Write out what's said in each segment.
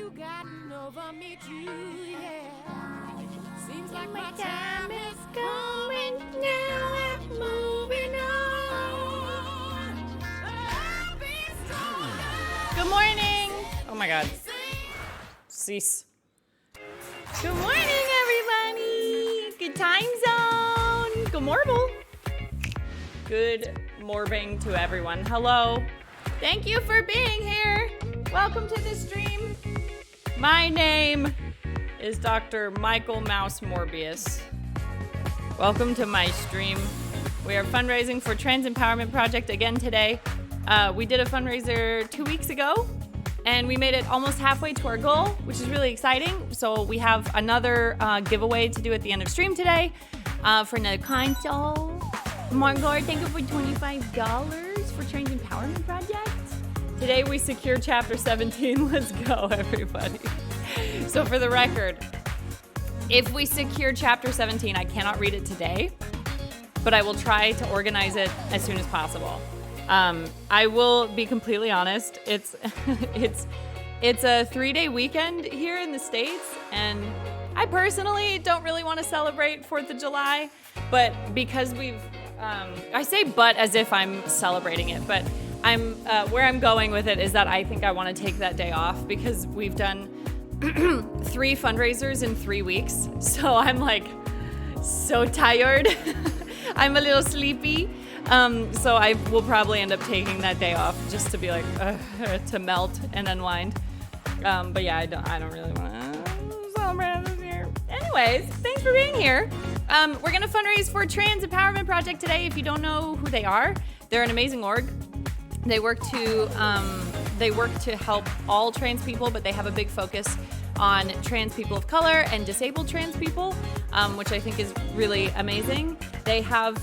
you gotten over me too, yeah. Seems like my time is going now. I'm moving on. I'll be stronger. Good morning. Oh my God. Cease. Good morning, everybody. Good time zone. Good morning. Good morning to everyone. Hello. Thank you for being here. Welcome to the stream. My name is Dr. Michael Mouse Morbius. Welcome to my stream. We are fundraising for Trans Empowerment Project again today. We did a fundraiser 2 weeks ago, and we made it almost halfway to our goal, which is really exciting. So we have another giveaway to do at the end of stream today for the console. Margot, thank you for $25 for Trans Empowerment Project. Today we secure Chapter 17. Let's go, everybody. So for the record, if we secure Chapter 17, I cannot read it today, but I will try to organize it as soon as possible. I will be completely honest. It's a 3-day weekend here in the States, and I personally don't really want to celebrate 4th of July, but because we've, I say but as if I'm celebrating it, but where I'm going with it is that I think I want to take that day off because we've done 3 fundraisers in 3 weeks. So I'm like so tired. I'm a little sleepy. So I will probably end up taking that day off just to be like, to melt and unwind. But yeah, I don't really want to celebrate this year. Anyways, thanks for being here. We're going to fundraise for Trans Empowerment Project today. If you don't know who they are, they're an amazing org. They work to help all trans people, but they have a big focus on trans people of color and disabled trans people, which I think is really amazing. They have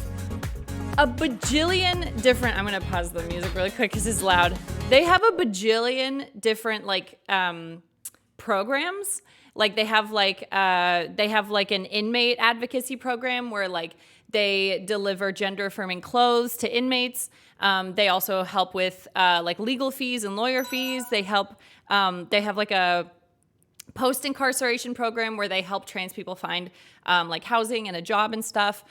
a bajillion different, I'm going to pause the music really quick because it's loud. They have a bajillion different programs. Like they have an inmate advocacy program where they deliver gender affirming clothes to inmates. They also help with legal fees and lawyer fees. They have a post-incarceration program where they help trans people find housing and a job and stuff.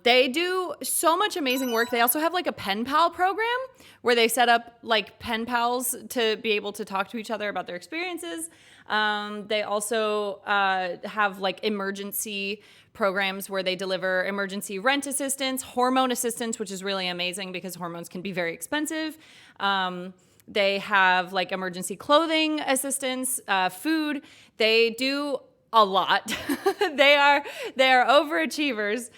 They do so much amazing work. They also have a pen pal program where they set up pen pals to be able to talk to each other about their experiences. They also have emergency programs where they deliver emergency rent assistance, hormone assistance, which is really amazing because hormones can be very expensive. They have emergency clothing assistance, food. They do a lot. They are overachievers.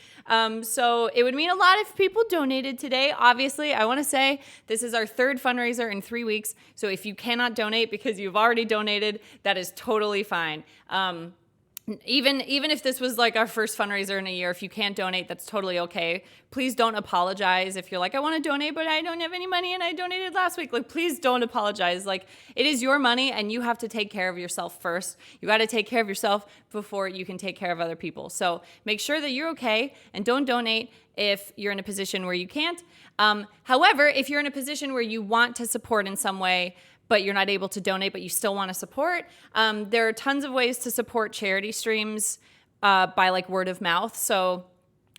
So it would mean a lot if people donated today. Obviously, I want to say this is our 3rd fundraiser in 3 weeks. So if you cannot donate because you've already donated, that is totally fine. Even if this was our first fundraiser in a year, if you can't donate, that's totally okay. Please don't apologize if you're I want to donate, but I don't have any money and I donated last week. Please don't apologize. It is your money and you have to take care of yourself first. You got to take care of yourself before you can take care of other people. So make sure that you're okay and don't donate if you're in a position where you can't. However, if you're in a position where you want to support in some way, but you're not able to donate, but you still want to support, there are tons of ways to support charity streams by word of mouth. So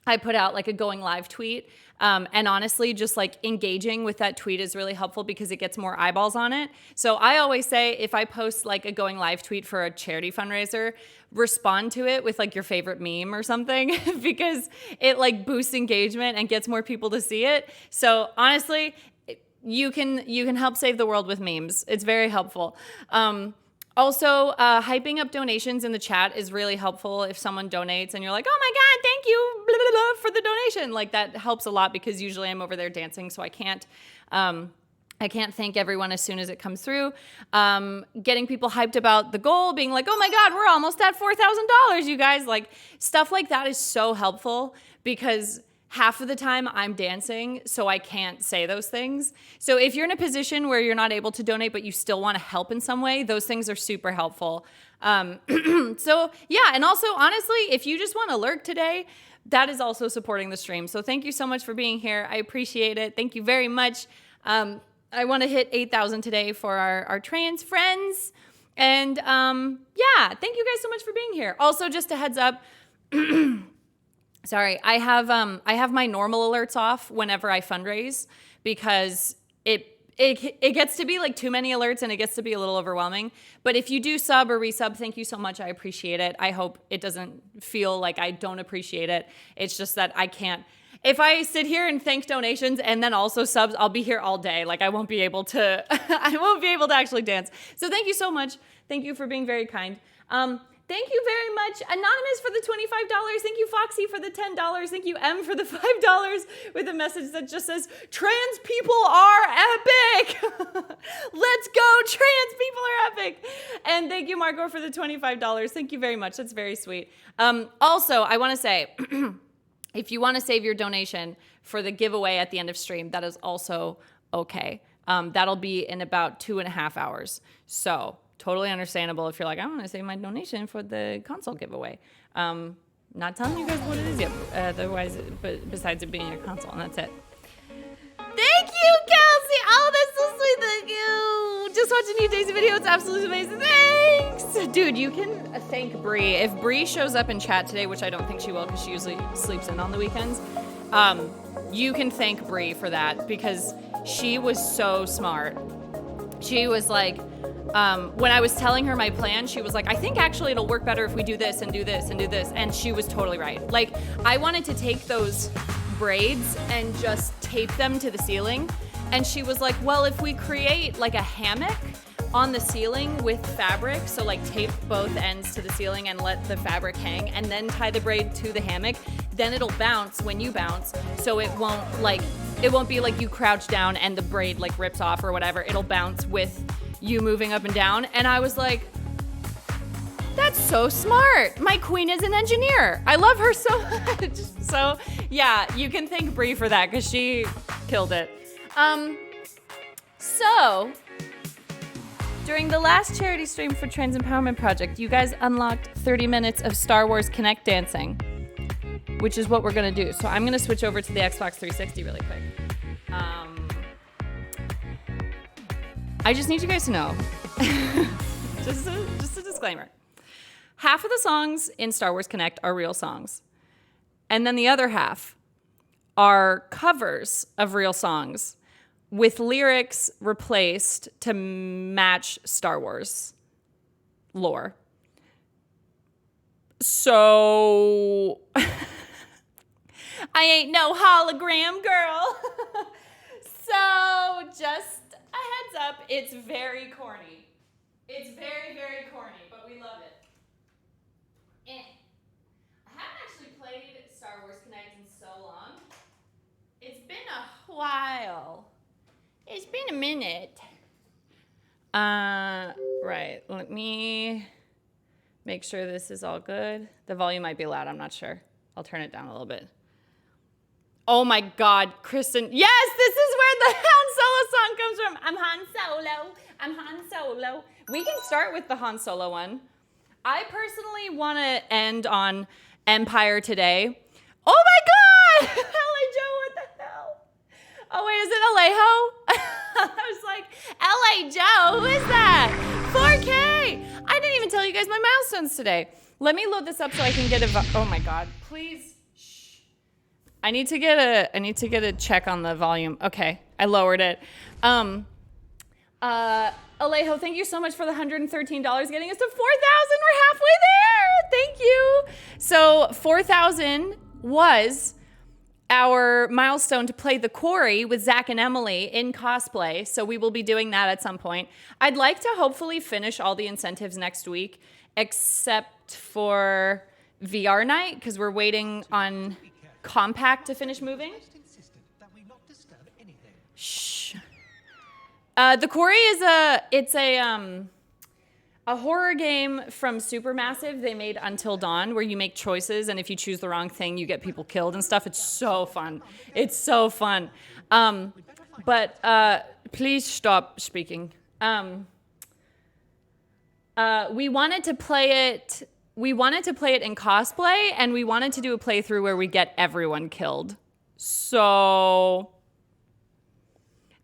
I put out a going live tweet. And honestly, just engaging with that tweet is really helpful because it gets more eyeballs on it. So I always say if I post a going live tweet for a charity fundraiser, respond to it with your favorite meme or something because it boosts engagement and gets more people to see it. So honestly, you can help save the world with memes. It's very helpful. Also, hyping up donations in the chat is really helpful if someone donates and you're like, oh my God, thank you blah, blah, blah, for the donation. That helps a lot because usually I'm over there dancing, so I can't thank everyone as soon as it comes through. Getting people hyped about the goal, being oh my God, we're almost at $4,000, you guys. Stuff like that is so helpful because half of the time I'm dancing, so I can't say those things. So if you're in a position where you're not able to donate, but you still want to help in some way, those things are super helpful. So yeah, and also honestly, if you just want to lurk today, that is also supporting the stream. So thank you so much for being here. I appreciate it. Thank you very much. I want to hit 8,000 today for our trans friends. And yeah, thank you guys so much for being here. Also, just a heads up. Sorry, I have my normal alerts off whenever I fundraise because it gets to be like too many alerts and it gets to be a little overwhelming. But if you do sub or resub, thank you so much. I appreciate it. I hope it doesn't feel like I don't appreciate it. It's just that I can't. If I sit here and thank donations and then also subs, I'll be here all day. Like I won't be able to actually dance. So thank you so much. Thank you for being very kind. Thank you very much, Anonymous, for the $25. Thank you, Foxy, for the $10. Thank you, M, for the $5 with a message that just says, trans people are epic. Let's go, trans people are epic. And thank you, Margot, for the $25. Thank you very much. That's very sweet. Also, I want to say, if you want to save your donation for the giveaway at the end of stream, that is also okay. That'll be in about 2.5 hours. So totally understandable if you're like, I want to save my donation for the console giveaway. Not telling you guys what it is yet, otherwise, but besides it being a console, and that's it. Thank you, Kelsey. Oh, that's so sweet. Thank you. Just watching you Daisy video. It's absolutely amazing. Thanks. Dude, you can thank Bree. If Bree shows up in chat today, which I don't think she will because she usually sleeps in on the weekends, you can thank Bree for that because she was so smart. She was like, when I was telling her my plan, she was like, I think actually it'll work better if we do this and do this and do this. And she was totally right. Like, I wanted to take those braids and just tape them to the ceiling. And she was like, well, if we create like a hammock on the ceiling with fabric, so like tape both ends to the ceiling and let the fabric hang and then tie the braid to the hammock, then it'll bounce when you bounce. So it won't be like you crouch down and the braid like rips off or whatever. It'll bounce with you moving up and down. And I was like, that's so smart. My queen is an engineer. I love her so much. So yeah, you can thank Bree for that because she killed it. So during the last charity stream for Trans Empowerment Project, you guys unlocked 30 minutes of Star Wars Kinect dancing, which is what we're gonna do. So I'm gonna switch over to the Xbox 360 really quick. I just need you guys to know, just a disclaimer. Half of the songs in Star Wars Kinect are real songs. And then the other half are covers of real songs with lyrics replaced to match Star Wars lore. So I ain't no hologram girl. So just a heads up, it's very corny. It's very, very corny, but we love it. I haven't actually played Star Wars Kinect in so long. It's been a while. It's been a minute. Right, let me make sure this is all good. The volume might be loud, I'm not sure. I'll turn it down a little bit. Oh my God, Kristen. Yes, this is where the Han Solo song comes from. I'm Han Solo. I'm Han Solo. We can start with the Han Solo one. I personally want to end on Empire Today. Oh my God! LA Joe, what the hell? Oh wait, is it Alejo? I was like, LA Joe, who is that? 4K! I didn't even tell you guys my milestones today. Let me load this up so I can get oh my God, please. I need to get a check on the volume. Okay, I lowered it. Alejo, thank you so much for the $113 getting us to 4,000. We're halfway there. Thank you. So 4,000 was our milestone to play the Quarry with Zach and Emily in cosplay. So we will be doing that at some point. I'd like to hopefully finish all the incentives next week, except for VR night, because we're waiting on Compact to finish moving. Shh. The Quarry is a horror game from Supermassive. They made Until Dawn, where you make choices, and if you choose the wrong thing, you get people killed and stuff. It's so fun. It's so fun. But please stop speaking. We wanted to play it. We wanted to play it in cosplay, and we wanted to do a playthrough where we get everyone killed. So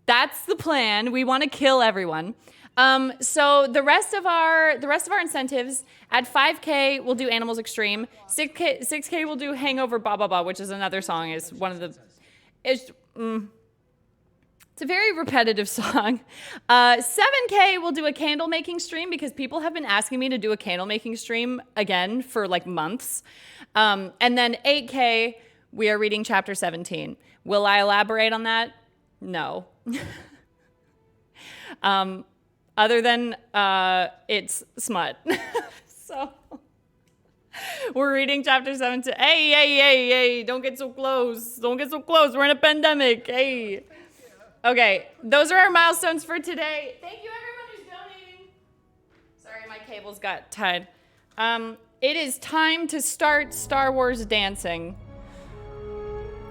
that's the plan. We want to kill everyone. So the rest of our incentives at 5K we'll do Animals Extreme. 6K we'll do Hangover Ba Ba Ba, which is another song. It's one of the it's a very repetitive song. 7K we'll do a candle making stream because people have been asking me to do a candle making stream again for like months. And then 8K we are reading chapter 17. Will I elaborate on that? No. Other than it's smut. So we're reading chapter 17. Hey, don't get so close. Don't get so close. We're in a pandemic. Hey. Okay, those are our milestones for today. Thank you everyone who's donating. Sorry, my cables got tied. It is time to start Star Wars dancing.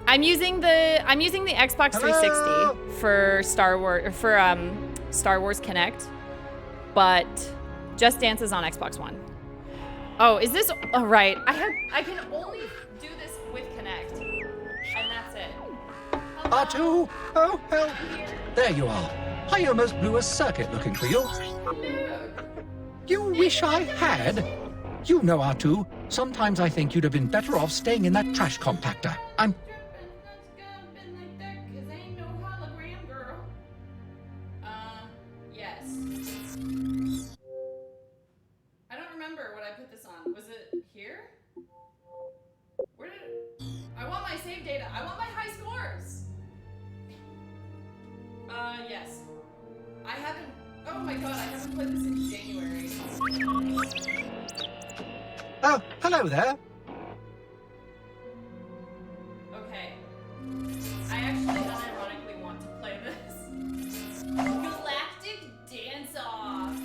I'm using the Xbox 360 for Star Wars Kinect, but Just Dance is on Xbox One. Oh, is this right? I can only do this with Kinect, and that's it. R2, oh help! There you are. I almost blew a circuit looking for you. You wish I had? You know, R2, sometimes I think you'd have been better off staying in that trash compactor. Yes. I haven't. Oh my god, I haven't played this in January. Oh, hello there. Okay. I actually unironically want to play this. Galactic Dance-Off.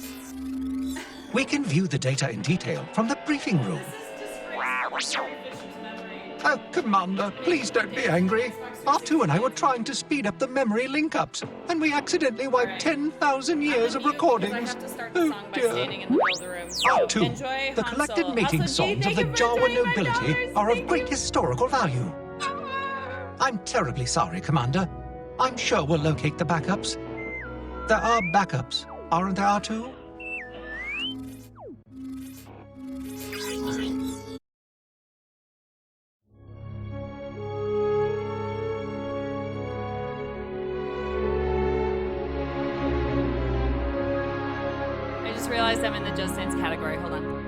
We can view the data in detail from the briefing room. This is disgraceful. Fisher's memory. Oh, Commander, please don't be angry. R2 and I were trying to speed up the memory link-ups, and we accidentally wiped 10,000 years of recordings. Oh, dear. R2, the collected mating songs of the Jawa nobility are of great historical value. I'm terribly sorry, Commander. I'm sure we'll locate the backups. There are backups, aren't there, R2? Realized I'm in the Just Dance category. Hold on.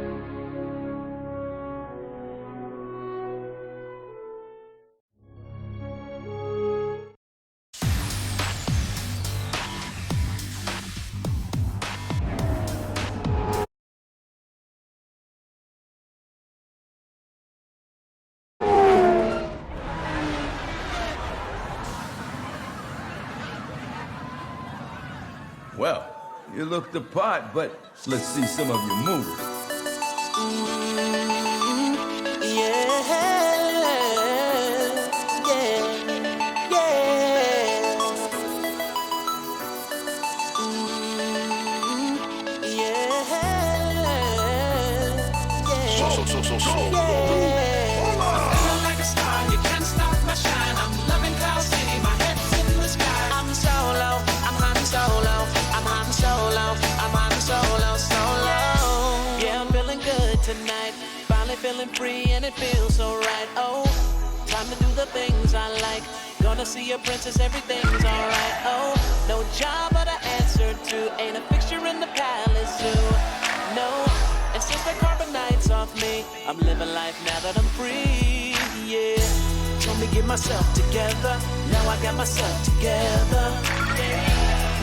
Well, you look the part, but let's see some of your moves. Feeling free and it feels so right. Oh, time to do the things I like. Gonna see a princess, everything's alright. Oh, no job but an answer to. Ain't a fixture in the palace zoo. No, and since the carbonite's off me, I'm living life now that I'm free. Yeah, told me get myself together. Now I got myself together.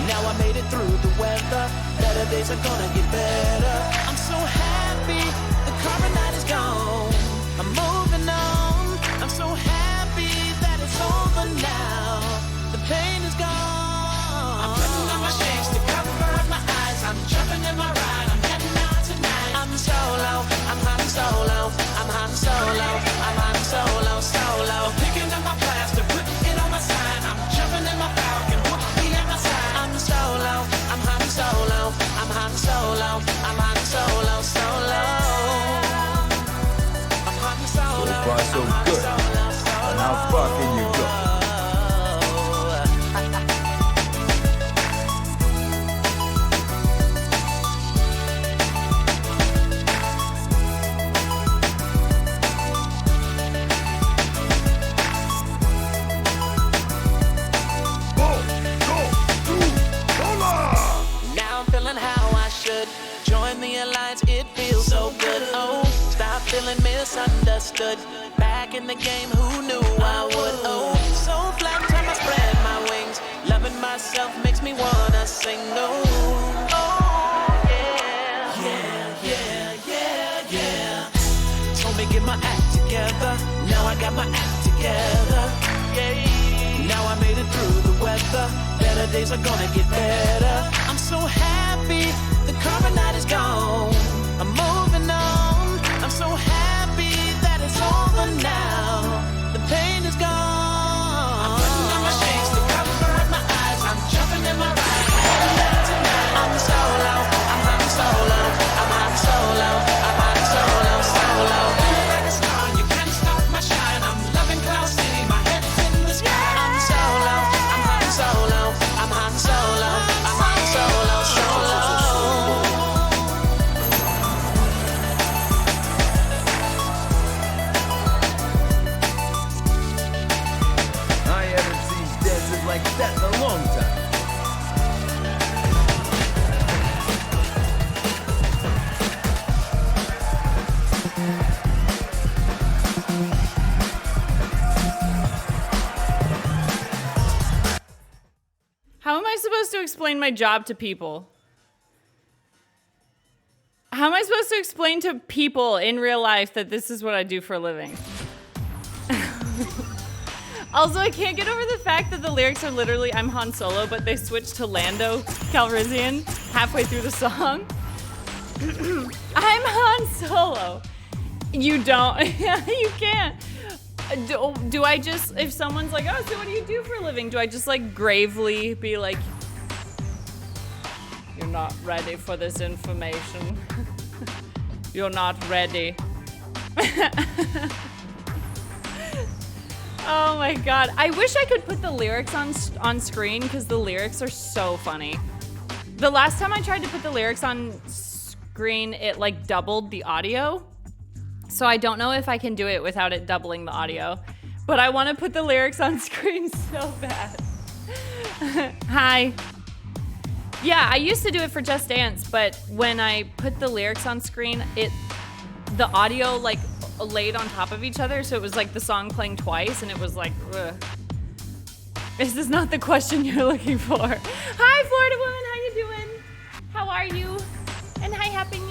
Now I made it through the weather. Better days are gonna get better. I'm so happy. The carbonite is gone. I'm moving on. I'm so happy that it's over now. The pain is gone. I'm putting on my shades to cover up my eyes. I'm jumping in my ride. I'm heading out tonight. I'm solo. I'm hot and solo. I'm hot and solo. I'm hot and solo. Solo. Picking up my plaster, putting it on my side. I'm jumping in my Falcon. Whoop me at my side. I'm solo. I'm hot and solo. I'm hot and solo. I'm hot and solo. Solo. So far, so good. And how far can you go? feeling misunderstood. Back in the game, who knew I would? Oh, so flat, time I spread my wings. Loving myself makes me wanna sing. Oh, yeah, yeah, yeah, yeah, yeah. Told me get my act together. Now I got my act together. Yeah. Now I made it through the weather. Better days are gonna get better. I'm so happy the current night is gone. I'm moving on. I'm so happy that it's over now. The pain is gone. I'm putting on my shades to cover up my eyes. I'm jumping in my ride. I'm solo. I'm solo. I'm solo. I'm solo. Solo. Like a star, you can't stop my shine. I'm loving Cloud City. My head's in the sky. I'm solo. I'm solo. I'm solo. I'm solo. Solo. I haven't seen dances like that in a long time. How am I supposed to explain my job to people? How am I supposed to explain to people in real life that this is what I do for a living? Also, I can't get over the fact that the lyrics are literally I'm Han Solo, but they switch to Lando Calrissian halfway through the song. I'm Han Solo. You don't. You can't. Do I just, if someone's like, oh, so what do you do for a living? Do I just like gravely be like, you're not ready for this information. You're not ready. Oh my God. I wish I could put the lyrics on screen because the lyrics are so funny. The last time I tried to put the lyrics on screen, it like doubled the audio. So I don't know if I can do it without it doubling the audio, but I want to put the lyrics on screen so bad. Hi. Yeah, I used to do it for Just Dance, but when I put the lyrics on screen, the audio like laid on top of each other, so it was like the song playing twice, and it was like, ugh. This is not the question you're looking for. Hi, Florida woman, how you doing? How are you? And hi, Happy Me.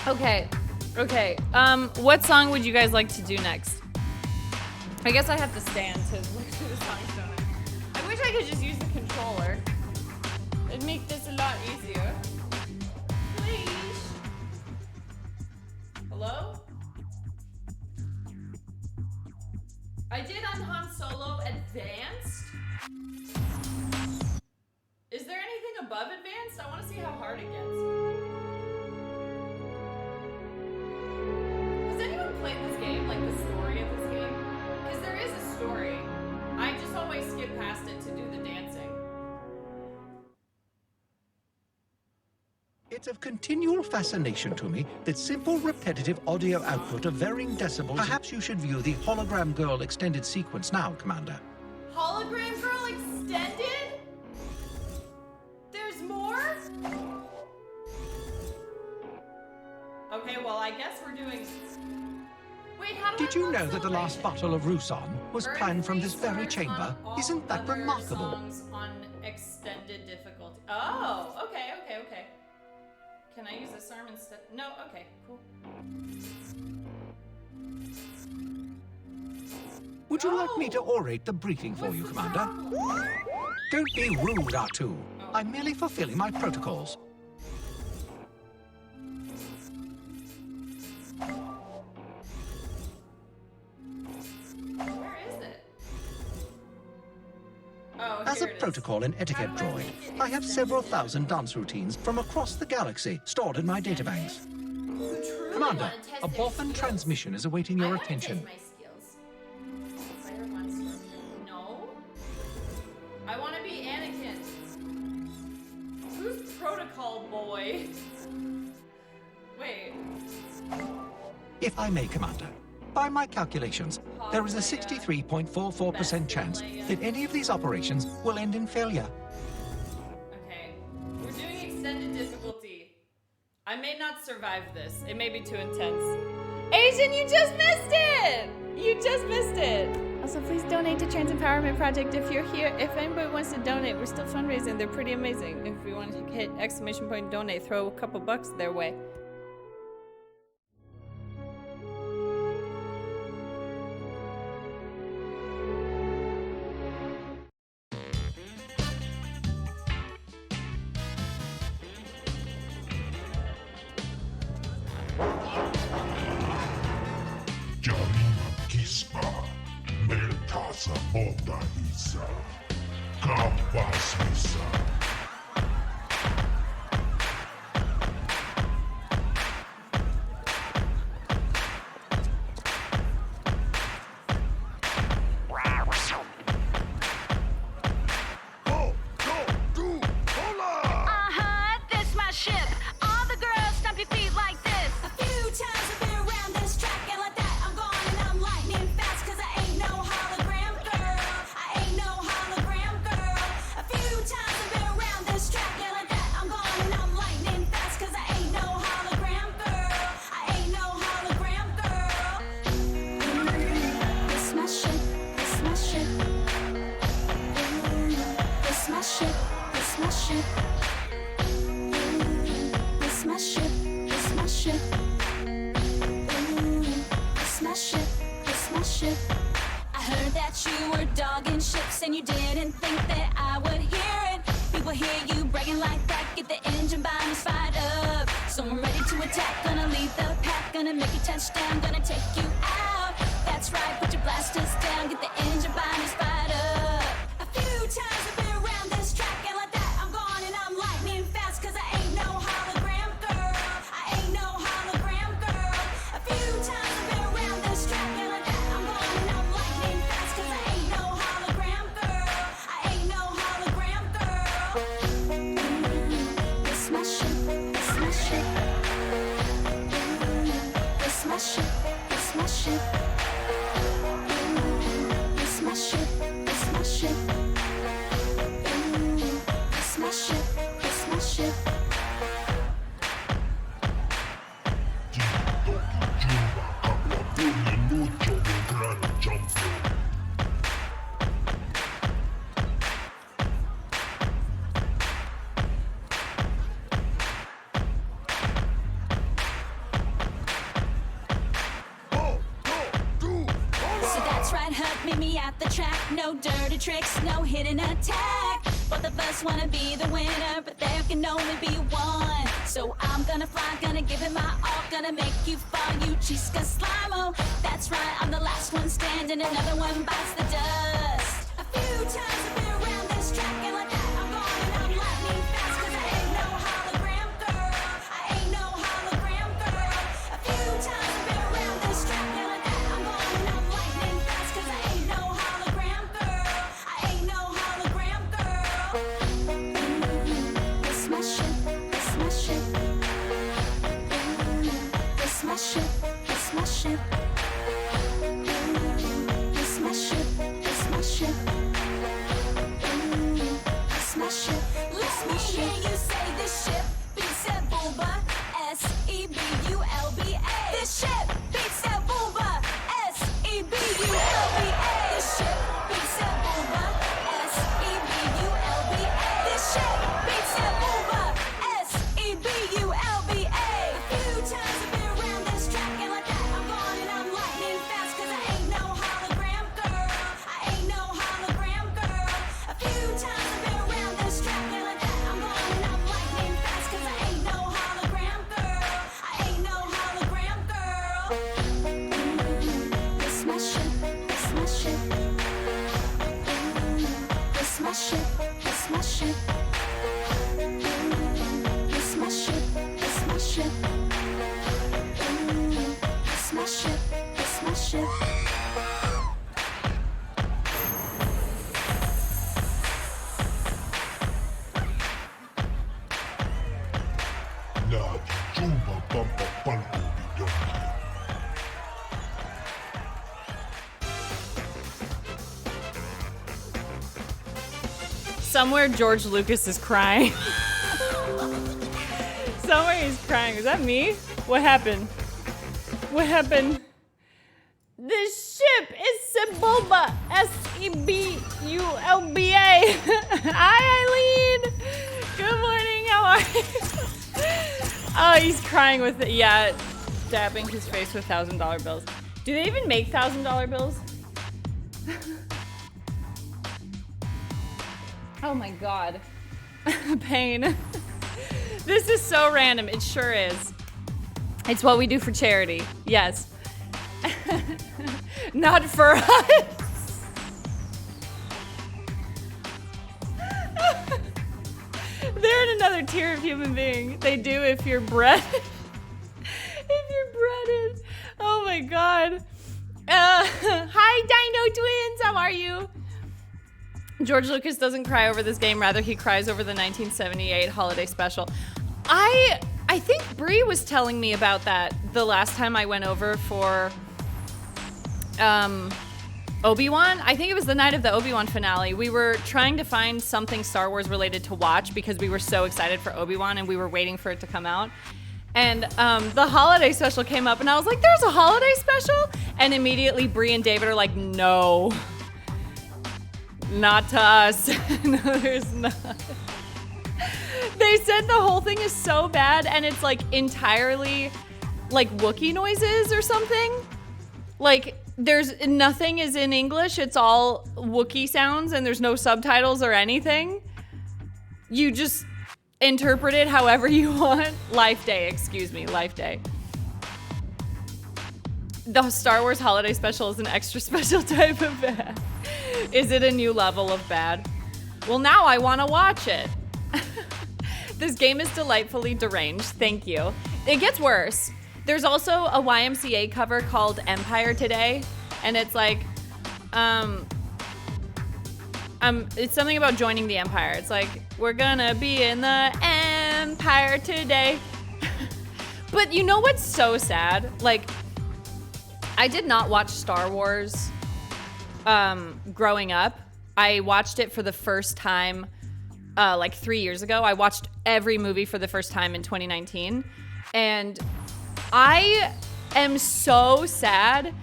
Okay. What song would you guys like to do next? I guess I have to stand to look through the songs, don't I? I wish I could just use the controller. It'd make this a lot easier. Please. Hello? I did on Han Solo Advanced. Is there anything above Advanced? I want to see how hard it gets. Has anyone played this game, like the story of this game? Because there is a story. I just always skip past it to do the dancing. It's of continual fascination to me that simple, repetitive audio output of varying decibels. Perhaps you should view the Hologram Girl extended sequence now, Commander. Hologram Girl Extended? There's more? Okay, well, I guess we're doing... Wait, how do Did you know that the last battle of Rusan was planned from this very chamber? Isn't that remarkable? Songs on extended difficulty. Oh, okay. Can I use this arm instead? No, okay, cool. Would you like me to orate the briefing for you, Commander? Don't be rude, R2. I'm merely fulfilling my protocols. Where is it? Oh, As a here it is. protocol and etiquette droid, I have several thousand dance routines from across the galaxy stored in my databanks. Commander, a Bothan transmission is awaiting your attention. No. I want to be Anakin. Who's protocol boy? Wait. If I may, Commander, by my calculations, there is a 63.44% chance that any of these operations will end in failure. Okay. We're doing extended difficulty. I may not survive this. It may be too intense. Asian, you just missed it! You just missed it. Also, please donate to Trans Empowerment Project if you're here. If anybody wants to donate, we're still fundraising. They're pretty amazing. If you want to hit !donate, throw a couple bucks their way. Jarima kispa, meltasa moda isa, kampas misa. This my ship. All the girls stomp your feet like this. A few times I've been around this track and like that I'm gone and I'm lightning fast 'cause I ain't no hologram girl. I ain't no hologram girl. A few times I've been around this track and like that I'm gone and I'm lightning fast 'cause I ain't no hologram girl. I ain't no hologram girl. This my ship. This my ship. This my ship. This my ship. This my ship, this my ship. This my ship, this my ship. I heard that you were dogging ships and you didn't think that I would hear it. People hear you bragging like that, get the engine binders fired up. So I'm ready to attack, gonna lead the pack, gonna make a touchdown, gonna take you out. That's right, put your blasters down, get the engine binders fired up. A few times I've been around this track and like that I'm gone and I'm lightning fast 'cause I ain't no hologram girl. I ain't no hologram girl. A few times I've been around this track and like that I'm gone and I'm lightning fast 'cause I ain't no hologram girl. I ain't no hologram girl. This my ship, this my ship. This my ship, this my ship. This my ship, this my ship. This my ship, this my ship. So that's right, Hut, meet me at the track. No dirty tricks, no hidden attack. Both of us wanna be the winner, but there can only be one. So I'm gonna fly, gonna give it my all, gonna make you fall, you chisca slimo. That's right, I'm the last one standing, another one bites the dust. A few times I've been around this track and like that I'm gone and I'm lightning fast 'cause I ain't no hologram girl. I ain't no hologram girl. A few times I've been around this track and like that I'm gone and I'm lightning fast 'cause I ain't no hologram girl. I ain't no hologram girl. This my ship, this my ship. This my ship, this my ship. This my ship, this my ship. This my ship. Let me hear you say this ship beats that booba. S-E-B-U-L-B-A. This ship beats that booba. S-E-B-U-L-B-A. This ship beats that booba. S-E-B-U-L-B-A. This ship beats that booba. S-E-B-U-L-B-A. A few times I've been around this track and like that I'm gone and I'm lightning fast 'cause I ain't no hologram girl. I ain't no hologram girl. A few times I've been around this track and like that I'm gone and I'm lightning fast 'cause I ain't no hologram girl. I ain't no hologram girl. This my ship, this my ship. This my ship, this my ship. This my ship, this my ship. This my ship, this my ship. La chumba pampa palco billonki. Somewhere George Lucas is crying. Somewhere he's crying. Is that me? What happened? What happened? The ship is Sebulba. S-E-B-U-L-B-A. Hi, Eileen. Good morning. How are you? Oh, he's crying with it. Yeah, dabbing his face with $1,000 bills. Do they even make $1,000 bills? Oh my God. Pain. This is so random. It sure is. It's what we do for charity. Yes. Not for us. They're in another tier of human being. They do if you're breaded. If you're breaded. Oh my God. Hi, Dino Twins. How are you? George Lucas doesn't cry over this game. Rather, he cries over the 1978 holiday special. I think Bree was telling me about that the last time I went over for Obi-Wan. I think it was the night of the Obi-Wan finale. We were trying to find something Star Wars related to watch because we were so excited for Obi-Wan and we were waiting for it to come out. And the holiday special came up and I was like, there's a holiday special? And immediately Bree and David are like, no. Not to us. No, there's not. They said the whole thing is so bad and it's like entirely like Wookiee noises or something. Like there's nothing is in English. It's all Wookiee sounds and there's no subtitles or anything. You just interpret it however you want. Life Day, excuse me, Life Day. The Star Wars holiday special is an extra special type of bad. Is it a new level of bad? Well, now I want to watch it. This game is delightfully deranged. Thank you. It gets worse. There's also a YMCA cover called Empire Today, and it's like, it's something about joining the Empire. It's like, we're gonna be in the Empire today. But you know what's so sad? Like, I did not watch Star Wars growing up. I watched it for the first time like 3 years ago. I watched every movie for the first time in 2019. And I am so sad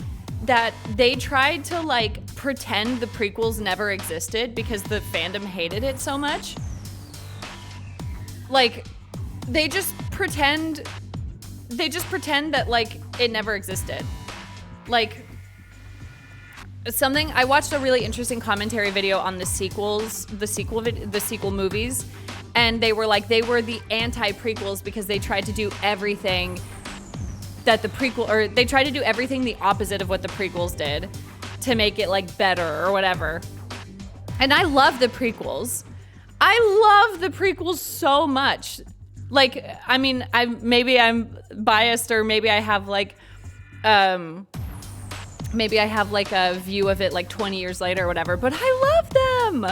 that they tried to like pretend the prequels never existed because the fandom hated it so much. Like they just pretend that like it never existed. Like something, I watched a really interesting commentary video on the sequel movies, and they were like, they were the anti-prequels because they tried to do everything that the prequel, or they tried to do everything the opposite of what the prequels did to make it like better or whatever. And I love the prequels. I love the prequels so much. Like, I mean, maybe I'm biased, or maybe I have like, maybe I have like a view of it like 20 years later or whatever, but I love them.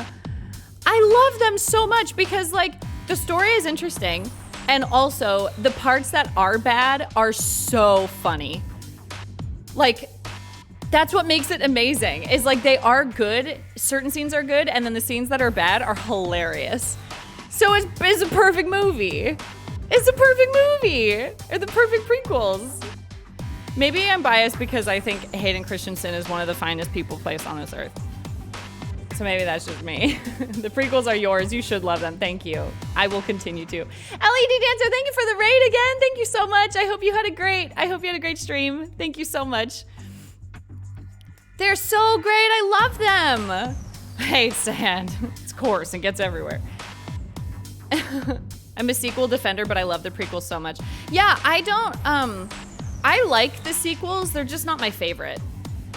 I love them so much because like the story is interesting, and also the parts that are bad are so funny. Like that's what makes it amazing, is like they are good, certain scenes are good, and then the scenes that are bad are hilarious. So it's a perfect movie. It's a perfect movie. Or the perfect prequels. Maybe I'm biased because I think Hayden Christensen is one of the finest people placed on this earth. So maybe that's just me. The prequels are yours. You should love them. Thank you. I will continue to. LED Dancer, thank you for the raid again. Thank you so much. I hope you had a great stream. Thank you so much. They're so great. I love them. Hey, Sand. It's coarse and gets everywhere. I'm a sequel defender, but I love the prequels so much. Yeah, I like the sequels. They're just not my favorite.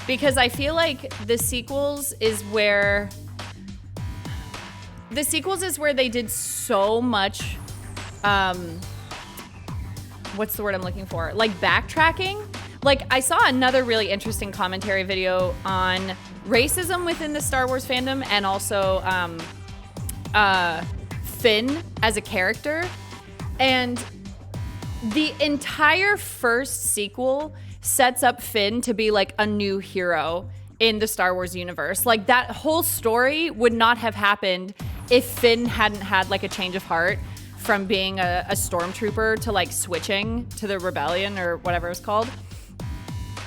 Because I feel like the sequels is where they did so much, what's the word I'm looking for? Like backtracking. Like I saw another really interesting commentary video on racism within the Star Wars fandom, and also Finn as a character. And the entire first sequel sets up Finn to be like a new hero in the Star Wars universe. Like that whole story would not have happened if Finn hadn't had like a change of heart from being a stormtrooper to like switching to the rebellion or whatever it was called.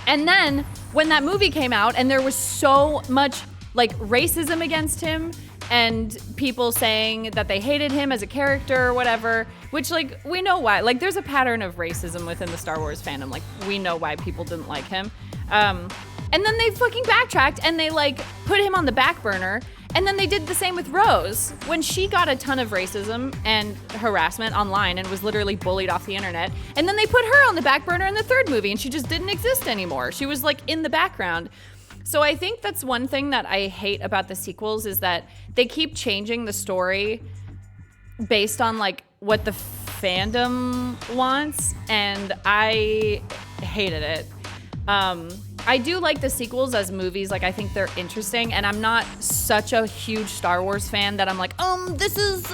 And then when that movie came out and there was so much like racism against him and people saying that they hated him as a character or whatever, which like we know why. Like there's a pattern of racism within the Star Wars fandom. Like we know why people didn't like him. And then they fucking backtracked and they like put him on the back burner. And then they did the same with Rose when she got a ton of racism and harassment online and was literally bullied off the internet. And then they put her on the back burner in the third movie and she just didn't exist anymore. She was like in the background. So I think that's one thing that I hate about the sequels is that they keep changing the story based on like what the fandom wants. And I hated it. I do like the sequels as movies. Like, I think they're interesting. And I'm not such a huge Star Wars fan that I'm like, this is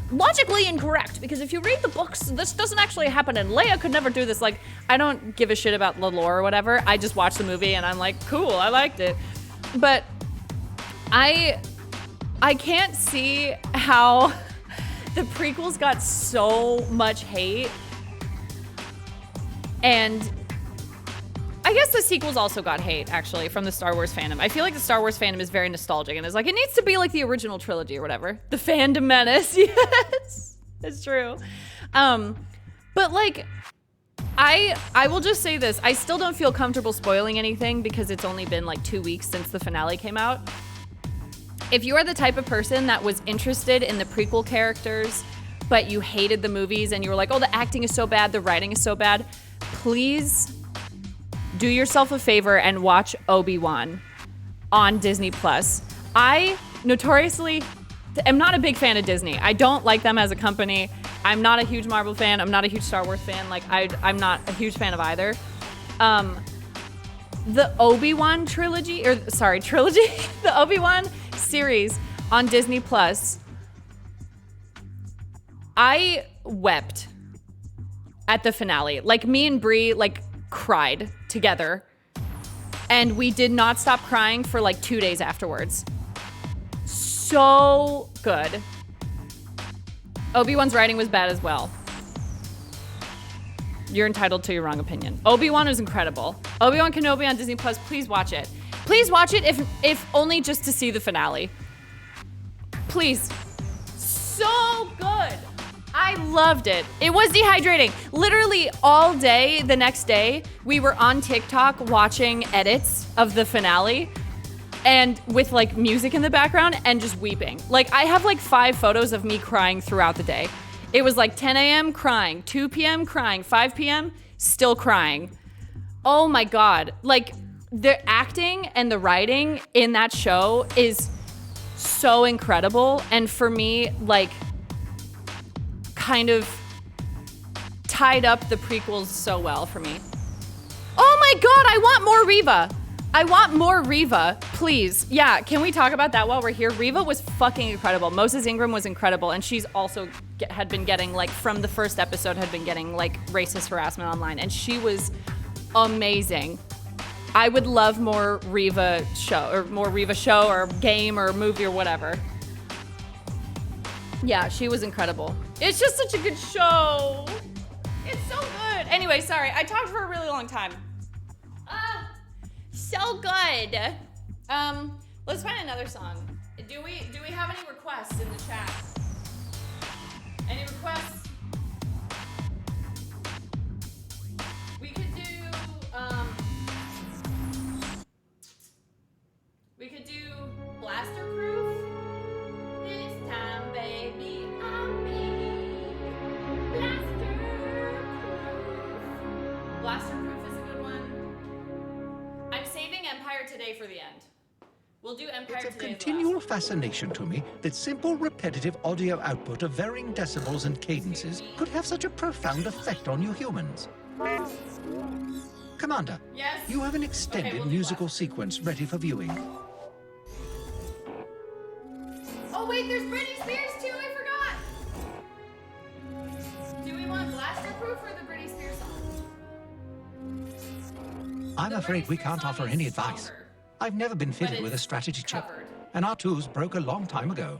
logically incorrect. Because if you read the books, this doesn't actually happen. And Leia could never do this. Like, I don't give a shit about the lore or whatever. I just watch the movie and I'm like, cool, I liked it. But I can't see how the prequels got so much hate. And I guess the sequels also got hate, actually, from the Star Wars fandom. I feel like the Star Wars fandom is very nostalgic and is like, it needs to be like the original trilogy or whatever. The fandom menace, yes, it's true. But like, I will just say this. I still don't feel comfortable spoiling anything because it's only been like 2 weeks since the finale came out. If you are the type of person that was interested in the prequel characters, but you hated the movies and you were like, oh, the acting is so bad, the writing is so bad, please do yourself a favor and watch Obi-Wan on Disney+. I notoriously am not a big fan of Disney. I don't like them as a company. I'm not a huge Marvel fan. I'm not a huge Star Wars fan. Like, I'm not a huge fan of either. The Obi-Wan trilogy, the Obi-Wan series on Disney+, I wept at the finale. Like, me and Brie, like, cried together and we did not stop crying for like 2 days afterwards. So good. Obi-Wan's writing was bad as well. You're entitled to your wrong opinion. Obi-Wan is incredible. Obi-Wan Kenobi on Disney Plus, please watch it. Please watch it if only just to see the finale. Please. So good. I loved it. It was dehydrating. Literally all day the next day, we were on TikTok watching edits of the finale and with like music in the background and just weeping. Like I have like 5 photos of me crying throughout the day. It was like 10 a.m. crying, 2 p.m. crying, 5 p.m. still crying. Oh my God. Like the acting and the writing in that show is so incredible. And for me, like, kind of tied up the prequels so well for me. Oh my God, I want more Reva. I want more Reva, please. Yeah, can we talk about that while we're here? Reva was fucking incredible. Moses Ingram was incredible, and she's also had been getting, like, from the first episode, had been getting, like, racist harassment online, and she was amazing. I would love more Reva show, or game, or movie, or whatever. Yeah, she was incredible. It's just such a good show. It's so good. Anyway, sorry, I talked for a really long time. So good. Let's find another song. Do we have any requests in the chat? Any requests? We could do Blaster Proof. This time, baby, on me. Blaster Proof is a good one. I'm saving Empire Today for the end. We'll do Empire It's a Today continual fascination to me that simple, repetitive audio output of varying decibels and cadences could have such a profound effect on you humans. Commander, Yes? you have an extended we'll do musical sequence ready for viewing. Oh wait, there's Britney Spears too, I forgot! Do we want Blaster Proof or the Britney Spears song? I'm The afraid Britney we Spears can't song offer is any advice. stronger, I've never been but fitted with a it's strategy chip, covered. and R2's broke a long time ago.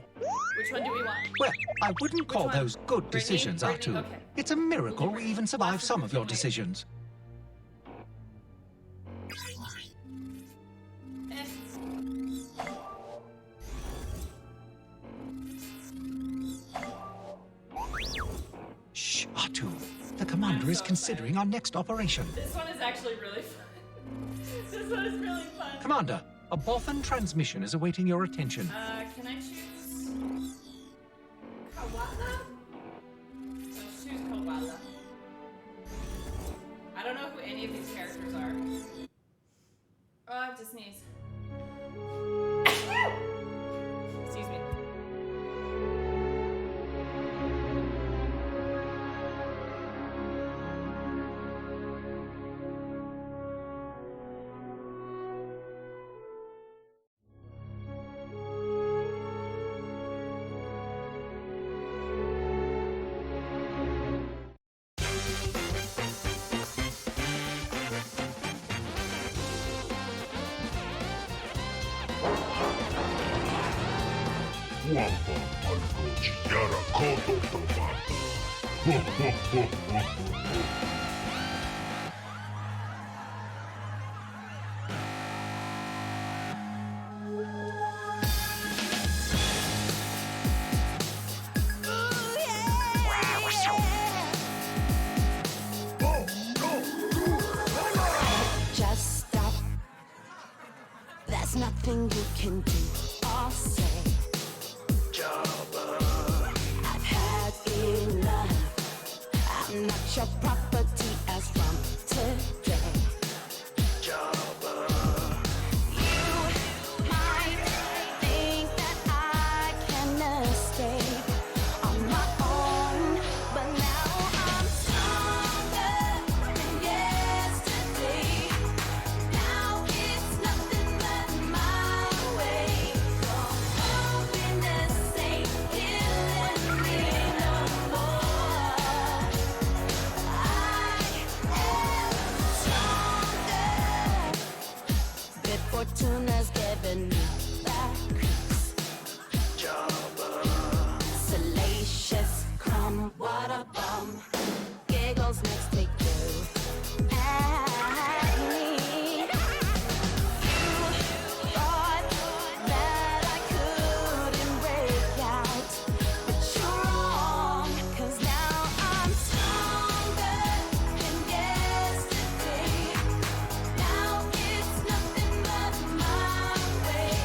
Which one do we want? Well, I wouldn't call one? those good Brittany? decisions, Brittany? Artu. Okay. It's a miracle we even survived some of your decisions. Eh. Shh, Artu. The commander is considering our next operation. This one is actually really fun. This one is really fun. Commander, a Bothan transmission is awaiting your attention. Can I choose Kawala? Let's choose Kawala. I don't know who any of these characters are. Oh, I have to sneeze. Excuse me. Wamba alkoi yara koto tomata. Ho ho ho ho ho. Just stop. There's nothing you can do or say. I've had enough. I'm not your property as from today. You might think that I can escape on my own, but now I'm stronger than yesterday. Now it's nothing but my way. Loneliness ain't killing me no more. I am stronger. Good fortuna's giving me back. Salacious crumb, what a bum. Giggles next take you at me. You thought that I couldn't break out, but you're wrong. 'Cause now I'm stronger than yesterday. Now it's nothing but my way.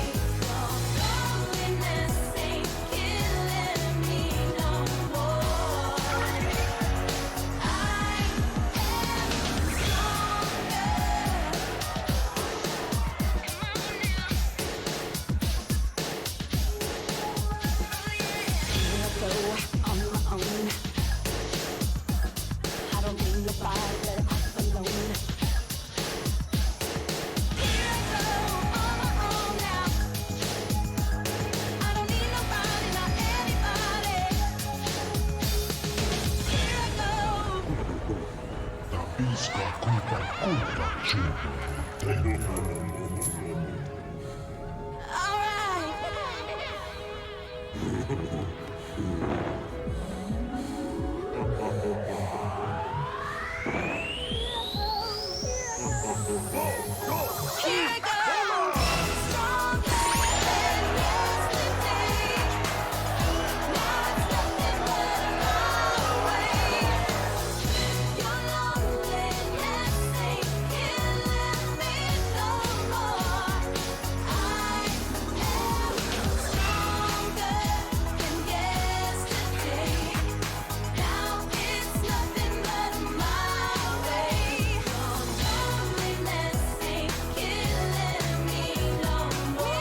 Loneliness ain't killing me no more. I am stronger. Here I go on my own. I don't need nobody, let it off alone. Here I go on my own now. I don't need nobody, not anybody. Here I go. Tapiska kuta kuta chupa. All right. Here I go. Stronger than yesterday. Now it's nothing but my way. Your loneliness ain't killing me no more. I am stronger than yesterday. Now it's nothing but my way. Loneliness ain't killing me no more.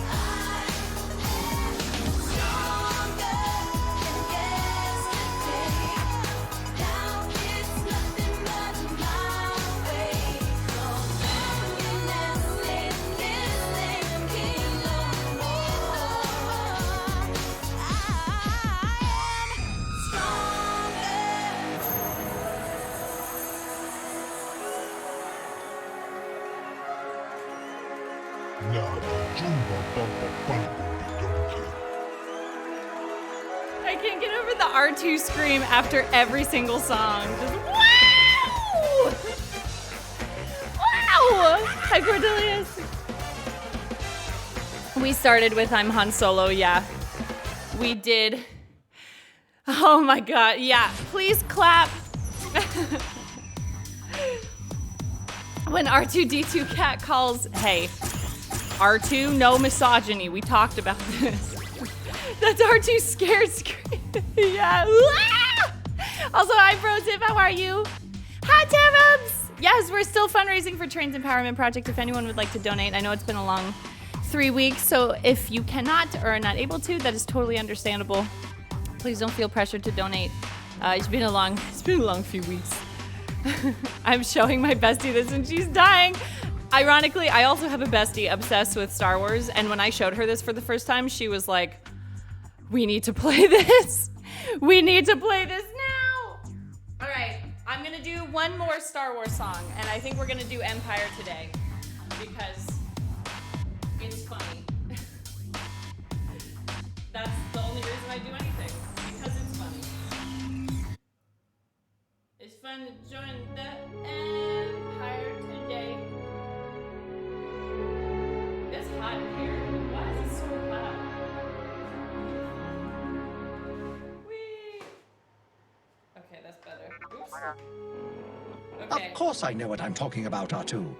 I am stronger than yesterday. Now it's nothing but my way. Loneliness ain't killing me no more. I am stronger. Nada chumba pampa pampa. I can't get over the R2 scream after every single song. Just wow! Wow! Hi, Cordelius. We started with I'm Han Solo, yeah. We did. Oh my God, yeah. Please clap. When R2D2 cat calls, hey, R2, no misogyny. We talked about this. That's R2 scared scream. Yeah. Also, hi, Pro Tip. How are you? Hi, Tabs. Yes, we're still fundraising for Trains Empowerment Project. If anyone would like to donate, I know it's been a long 3 weeks, so if you cannot or are not able to, that is totally understandable. Please don't feel pressured to donate. It's been a long few weeks. I'm showing my bestie this and she's dying. Ironically, I also have a bestie obsessed with Star Wars, and when I showed her this for the first time, she was like, we need to play this. We need to play this now. All right, I'm gonna do one more Star Wars song, and I think we're gonna do Empire today because it's funny. That's the only reason I do anything, because it's funny. It's fun to join the Empire today. It's hot in here. Why is it so loud? Whee! Okay, that's better. Oops. Okay. Of course I know what I'm talking about, R2.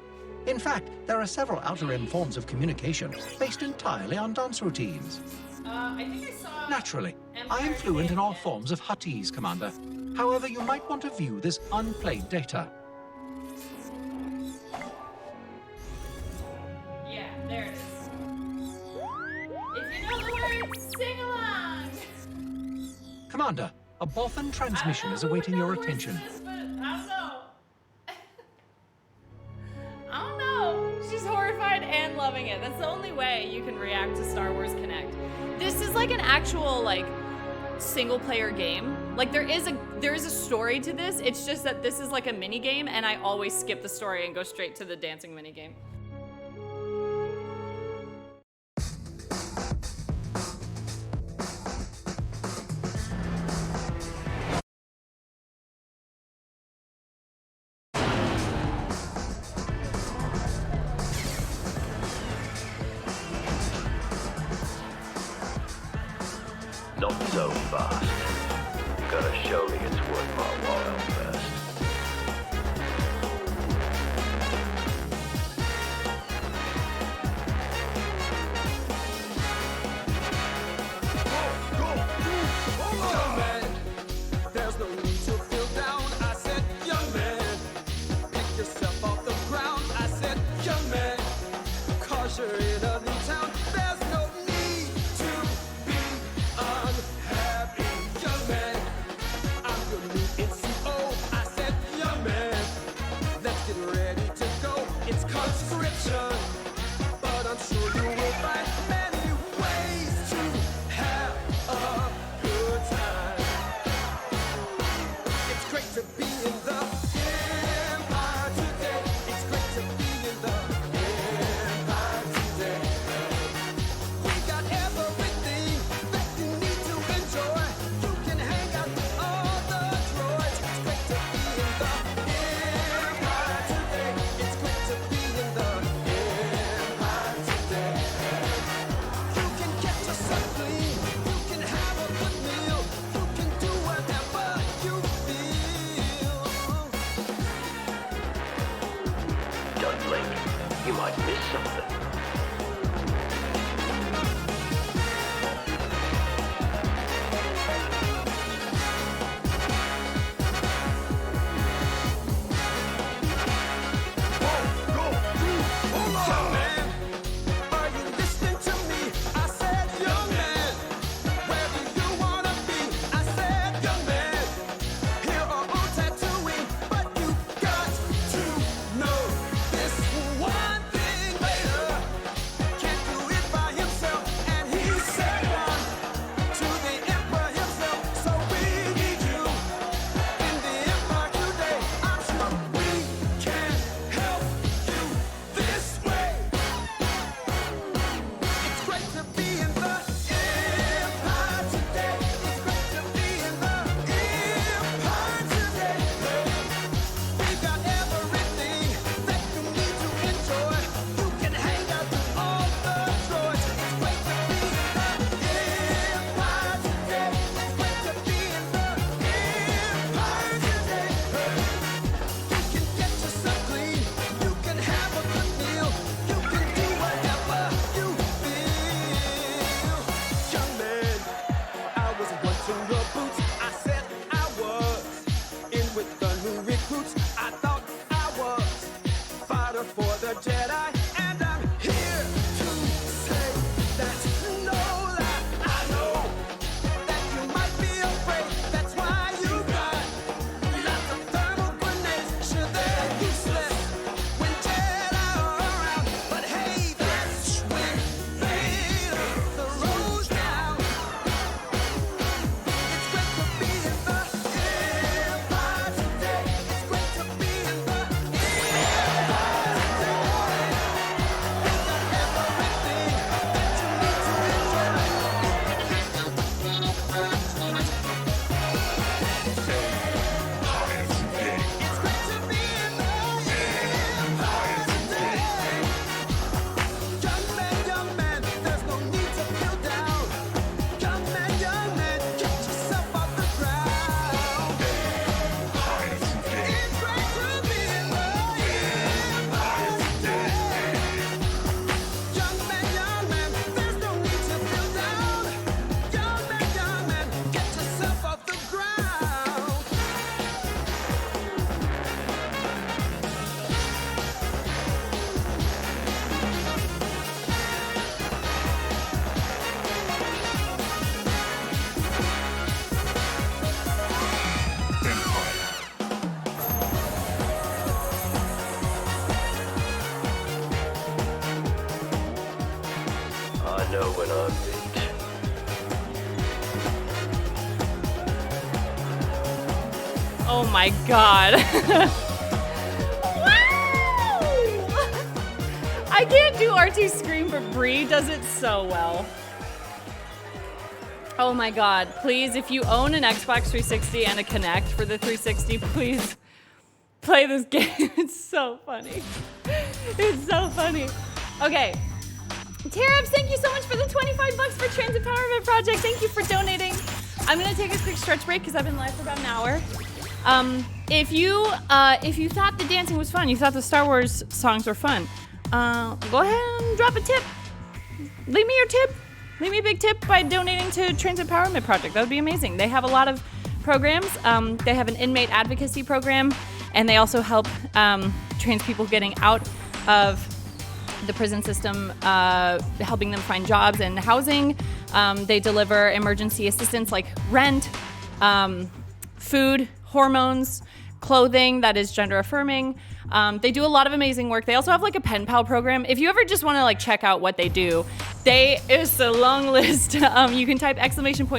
In fact, there are several outer rim forms of communication based entirely on dance routines. I think I saw... Naturally, I am fluent in all forms of Huttese, Commander. However, you might want to view this unplayed data. Yeah, there it is. If you know the words, sing along! Commander, a Bothan transmission is awaiting your attention. I don't know. She's horrified and loving it. That's the only way you can react to Star Wars Kinect. This is like an actual, like, single player game. Like, there is a story to this. It's just that this is like a mini game, and I always skip the story and go straight to the dancing mini game. Not so fast. Gotta show me it's worth my while first. Young man, there's no need to feel down. I said, young man, pick yourself off the ground. I said, young man, 'cause you're in a new town. There's no need to be unhappy, young man. I'm your new NCO. I said, young man, let's get ready to go. It's conscription, but I'm sure you will find many ways to have a good time. It's great to be in the Empire today. It's great to be in the Empire today. We got everything that you need to enjoy. You can hang out with all the droids. It's great to be in the Empire today. It's great to be in the Empire today. You can get yourself clean. You can have a good meal. You can do whatever you feel. Don't blink. You might miss something. Young man, are you listening to me? I said, young man, where do you wanna be? I said, young man, here are all tattooing, but you got to know this one thing later. when I beat. Oh my god. I can't do R2 scream, but Bree does it so well. Oh my god. Please, if you own an Xbox 360 and a Kinect for the 360, please play this game. It's so funny. It's so funny. Okay. Terabs, thank you so much for the 25 bucks for Trans Empowerment Project. Thank you for donating. I'm gonna take a quick stretch break because I've been live for about an hour. If you thought the dancing was fun, you thought the Star Wars songs were fun, go ahead and drop a tip. Leave me your tip. Leave me a big tip by donating to Trans Empowerment Project. That would be amazing. They have a lot of programs. They have an inmate advocacy program, and they also help trans people getting out of the prison system, helping them find jobs and housing. They deliver emergency assistance like rent, food, hormones, clothing that is gender affirming. They do a lot of amazing work. They also have like a pen pal program. If you ever just want to like check out what they do, it's a long list. You can type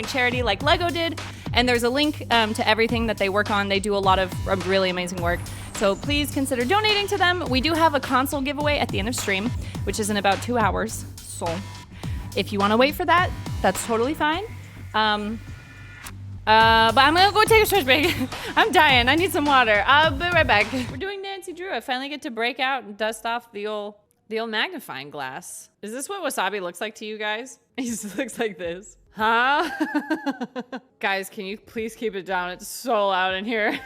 !charity like Lego did, and there's a link to everything that they work on. They do a lot of really amazing work. So please consider donating to them. We do have a console giveaway at the end of stream, which is in about 2 hours. So if you want to wait for that, that's totally fine. But I'm gonna go take a stretch break. I'm dying. I need some water. I'll be right back. We're doing Nancy Drew. I finally get to break out and dust off the old magnifying glass. Is this what wasabi looks like to you guys? It just looks like this. Huh? Guys, can you please keep it down? It's so loud in here.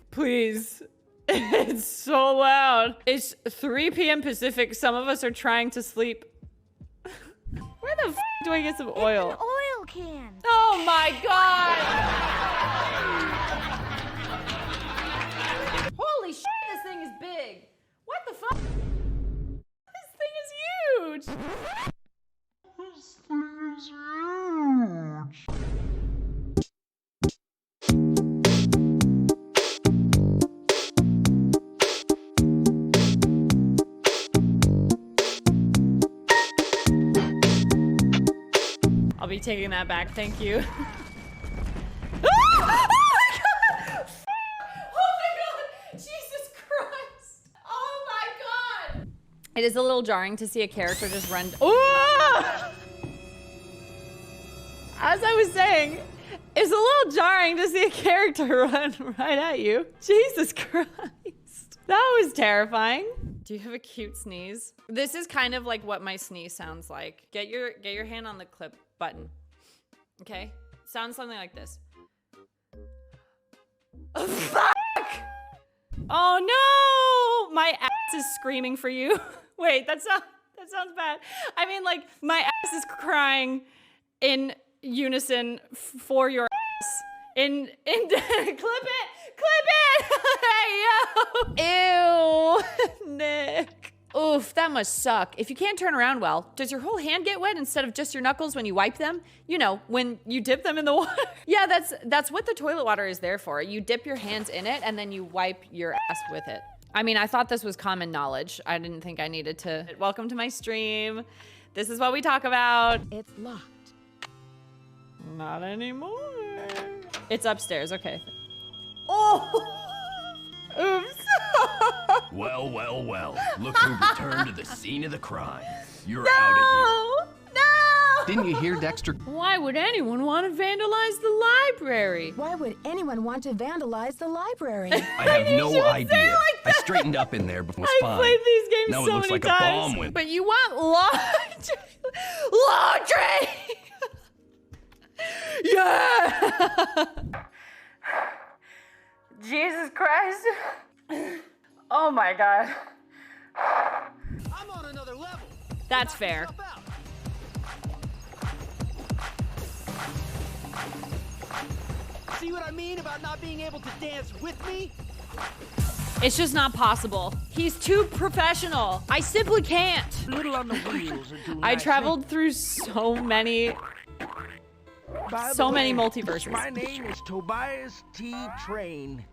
Please. It's so loud. It's 3 p.m. Pacific. Some of us are trying to sleep. Where the f do I get some oil? It's an oil can. Oh my god! Holy shit, this thing is big. What the fuck? This thing is huge. This thing is huge. I'll be taking that back, thank you. Oh my god! Oh my god! Jesus Christ! Oh my god! It is a little jarring to see a character just run. Oh! As I was saying, it's a little jarring to see a character run right at you. Jesus Christ. That was terrifying. Do you have a cute sneeze? This is kind of like what my sneeze sounds like. Get your hand on the clip button. Okay? Sounds something like this. Oh, fuck! Oh no! My ass is screaming for you. Wait, that sounds bad. I mean, like, my ass is crying in unison for your ass. Clip it! Clip it! Hey, yo! Ew, Nick. Oof, that must suck. If you can't turn around well, does your whole hand get wet instead of just your knuckles when you wipe them? You know, when you dip them in the water. Yeah, that's what the toilet water is there for. You dip your hands in it and then you wipe your ass with it. I mean, I thought this was common knowledge. I didn't think I needed to. Welcome to my stream. This is what we talk about. It's locked. Not anymore. It's upstairs, okay. Oh! Oops. Well, well, well. Look who returned to the scene of the crime. You're out of here. No! Didn't you hear Dexter? Why would anyone want to vandalize the library? Why would anyone want to vandalize the library? I have no idea. I straightened up in there, but was fine. I played these games now so it looks many like times. a bomb went. But you want laundry? Laundry! Yeah! Jesus Christ. Oh my god. I'm on another level. That's fair. See what I mean about not being able to dance with me? It's just not possible. He's too professional. I simply can't. Little on the wheels and do I nice traveled through so many By the so many way, multiverses. My name is Tobias T. Train.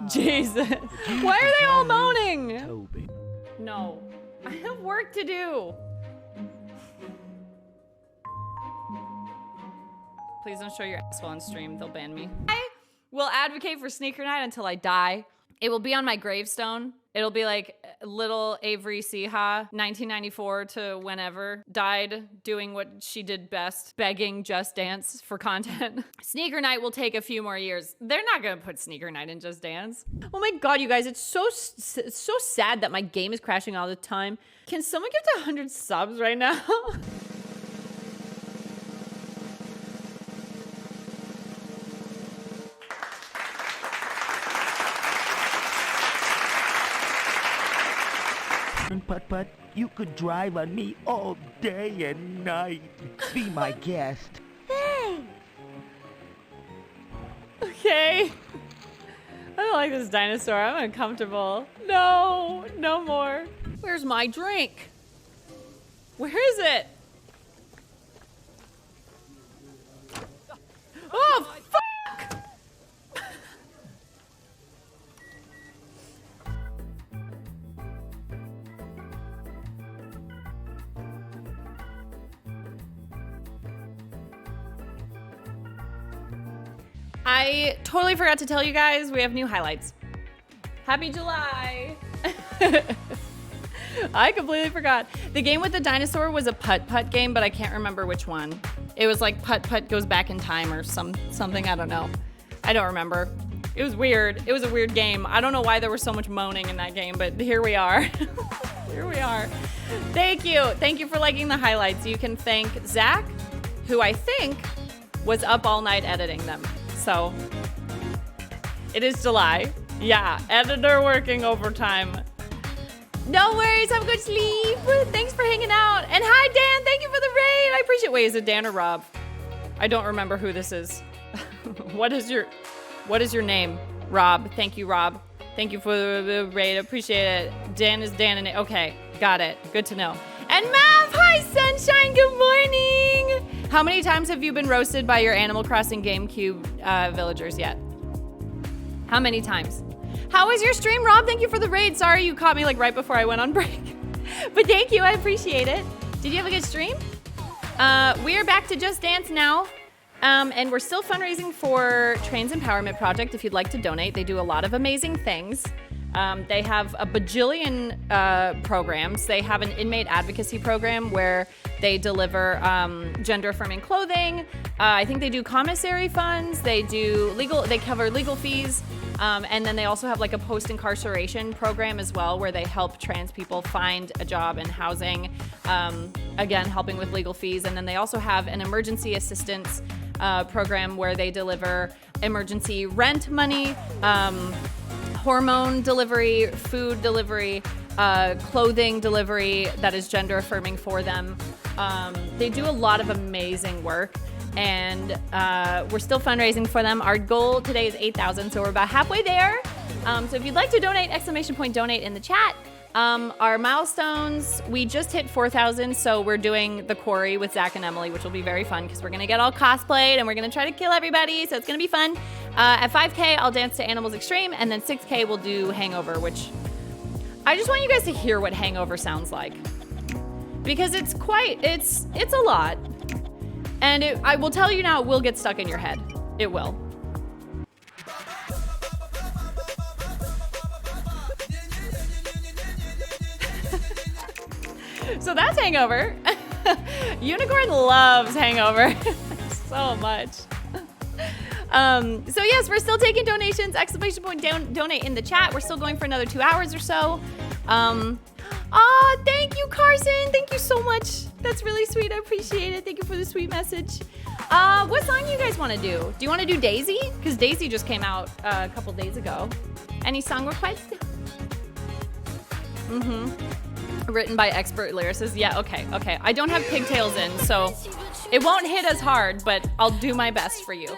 Jesus. You Why can are they all call me moaning? Toby. No. I have work to do. Please don't show your asshole on stream. They'll ban me. I will advocate for sneaker night until I die. It will be on my gravestone. It'll be like little Avery Siha, 1994 to whenever, died doing what she did best, begging Just Dance for content. Sneaker night will take a few more years. They're not gonna put sneaker night in Just Dance. Oh my God, you guys, it's so sad that my game is crashing all the time. Can someone get to 100 subs right now? But you could drive on me all day and night. Be my guest. Thanks. Okay. I don't like this dinosaur. I'm uncomfortable. No, no more. Where's my drink? Where is it? Oh, fuck! I totally forgot to tell you guys, we have new highlights. Happy July! I completely forgot. The game with the dinosaur was a putt-putt game, but I can't remember which one. It was like putt-putt goes back in time or something, I don't know. I don't remember. It was weird. It was a weird game. I don't know why there was so much moaning in that game, but here we are. Here we are. Thank you. Thank you for liking the highlights. You can thank Zach, who I think was up all night editing them. So it is July. Yeah, editor working overtime. No worries, have a good sleep. Thanks for hanging out. And hi, Dan, thank you for the raid. I appreciate, wait, is it Dan or Rob? I don't remember who this is. What is your name? Rob, thank you, Rob. Thank you for the raid, appreciate it. Dan is Dan and okay, got it, good to know. And Mav, hi Sunshine, good morning. How many times have you been roasted by your Animal Crossing GameCube villagers yet? How many times? How was your stream, Rob? Thank you for the raid. Sorry you caught me like right before I went on break. But thank you, I appreciate it. Did you have a good stream? We are back to Just Dance now. And we're still fundraising for Trans Empowerment Project. If you'd like to donate, they do a lot of amazing things. They have a bajillion programs. They have an inmate advocacy program where they deliver gender-affirming clothing. I think they do commissary funds. They cover legal fees. And then they also have like a post-incarceration program as well, where they help trans people find a job and housing. Again, helping with legal fees. And then they also have an emergency assistance program where they deliver emergency rent money, hormone delivery, food delivery, clothing delivery that is gender affirming for them. They do a lot of amazing work, and we're still fundraising for them. Our goal today is 8,000, so we're about halfway there. So if you'd like to donate, !donate in the chat. Our milestones, we just hit 4,000, so we're doing the quarry with Zach and Emily, which will be very fun because we're gonna get all cosplayed and we're gonna try to kill everybody, so it's gonna be fun. At 5K, I'll dance to Animals Extreme, and then 6K, we'll do Hangover, which I just want you guys to hear what Hangover sounds like. Because it's a lot. And I will tell you now, it will get stuck in your head. It will. So that's Hangover. Unicorn loves Hangover so much. So yes, we're still taking donations, !donate in the chat. We're still going for another 2 hours or so. Thank you, Carson. Thank you so much. That's really sweet. I appreciate it. Thank you for the sweet message. What song do you guys want to do? Do you want to do Daisy? Because Daisy just came out a couple days ago. Any song requests? Written by expert lyricists. Yeah, okay. I don't have pigtails in, so it won't hit as hard, but I'll do my best for you. Roland,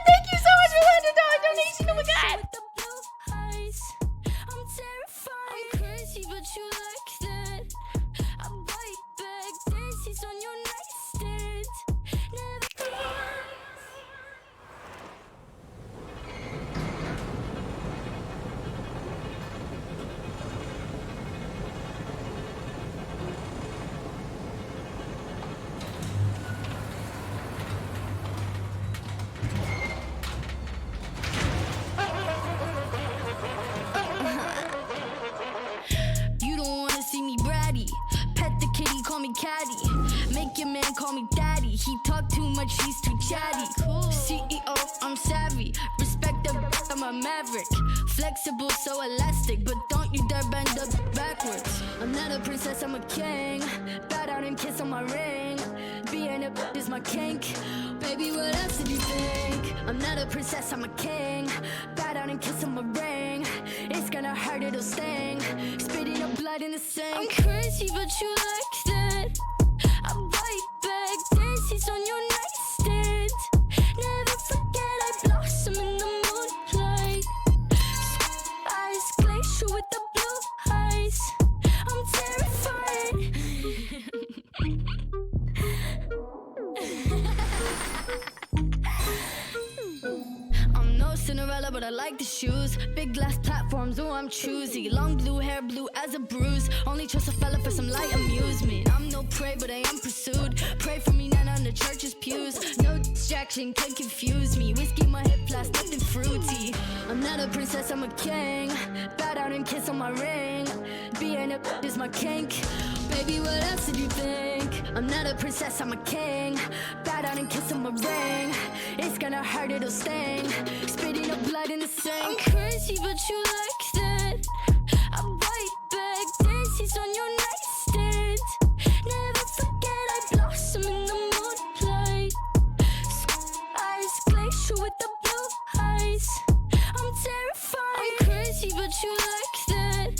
thank you so much for the $100 donation. Oh my God. Make your man call me daddy. He talk too much, he's too chatty. CEO, I'm savvy. Respect the I'm a maverick. Flexible, so elastic, but don't you dare bend up backwards. I'm not a princess, I'm a king. Bow down and kiss on my ring. Being a is my kink. Baby, what else did you think? I'm not a princess, I'm a king. Bow down and kiss on my ring. It's gonna hurt, it'll sting. Spitting up blood in the sink. I'm crazy, but you like that. I bite back, dances on your nightstand. Never forget I blossom in the moonlight. Eyes glacial with the blue eyes. I'm terrified. I'm no Cinderella, but I like the shoes. Big glass platforms, oh, I'm choosy. Long blue hair, blue as a bruise. Only trust a fella for some light amusement. I'm no prey, but I am pursued. Pray for me, not on the church's pews. No distraction can confuse me. Whiskey, my hip flask, nothing fruity. I'm not a princess, I'm a king. Bow down and kiss on my ring. Being a is my kink. Baby, what else did you think? I'm not a princess, I'm a king. Bow down and kiss on my ring. It's gonna hurt, it'll sting. Spitting up blood in the sink. I'm crazy, but you like that. I bite back, dances on your nightstand. Never forget I blossom in the moonlight. Eyes glacial with the blue eyes. I'm terrified. I'm crazy, but you like that.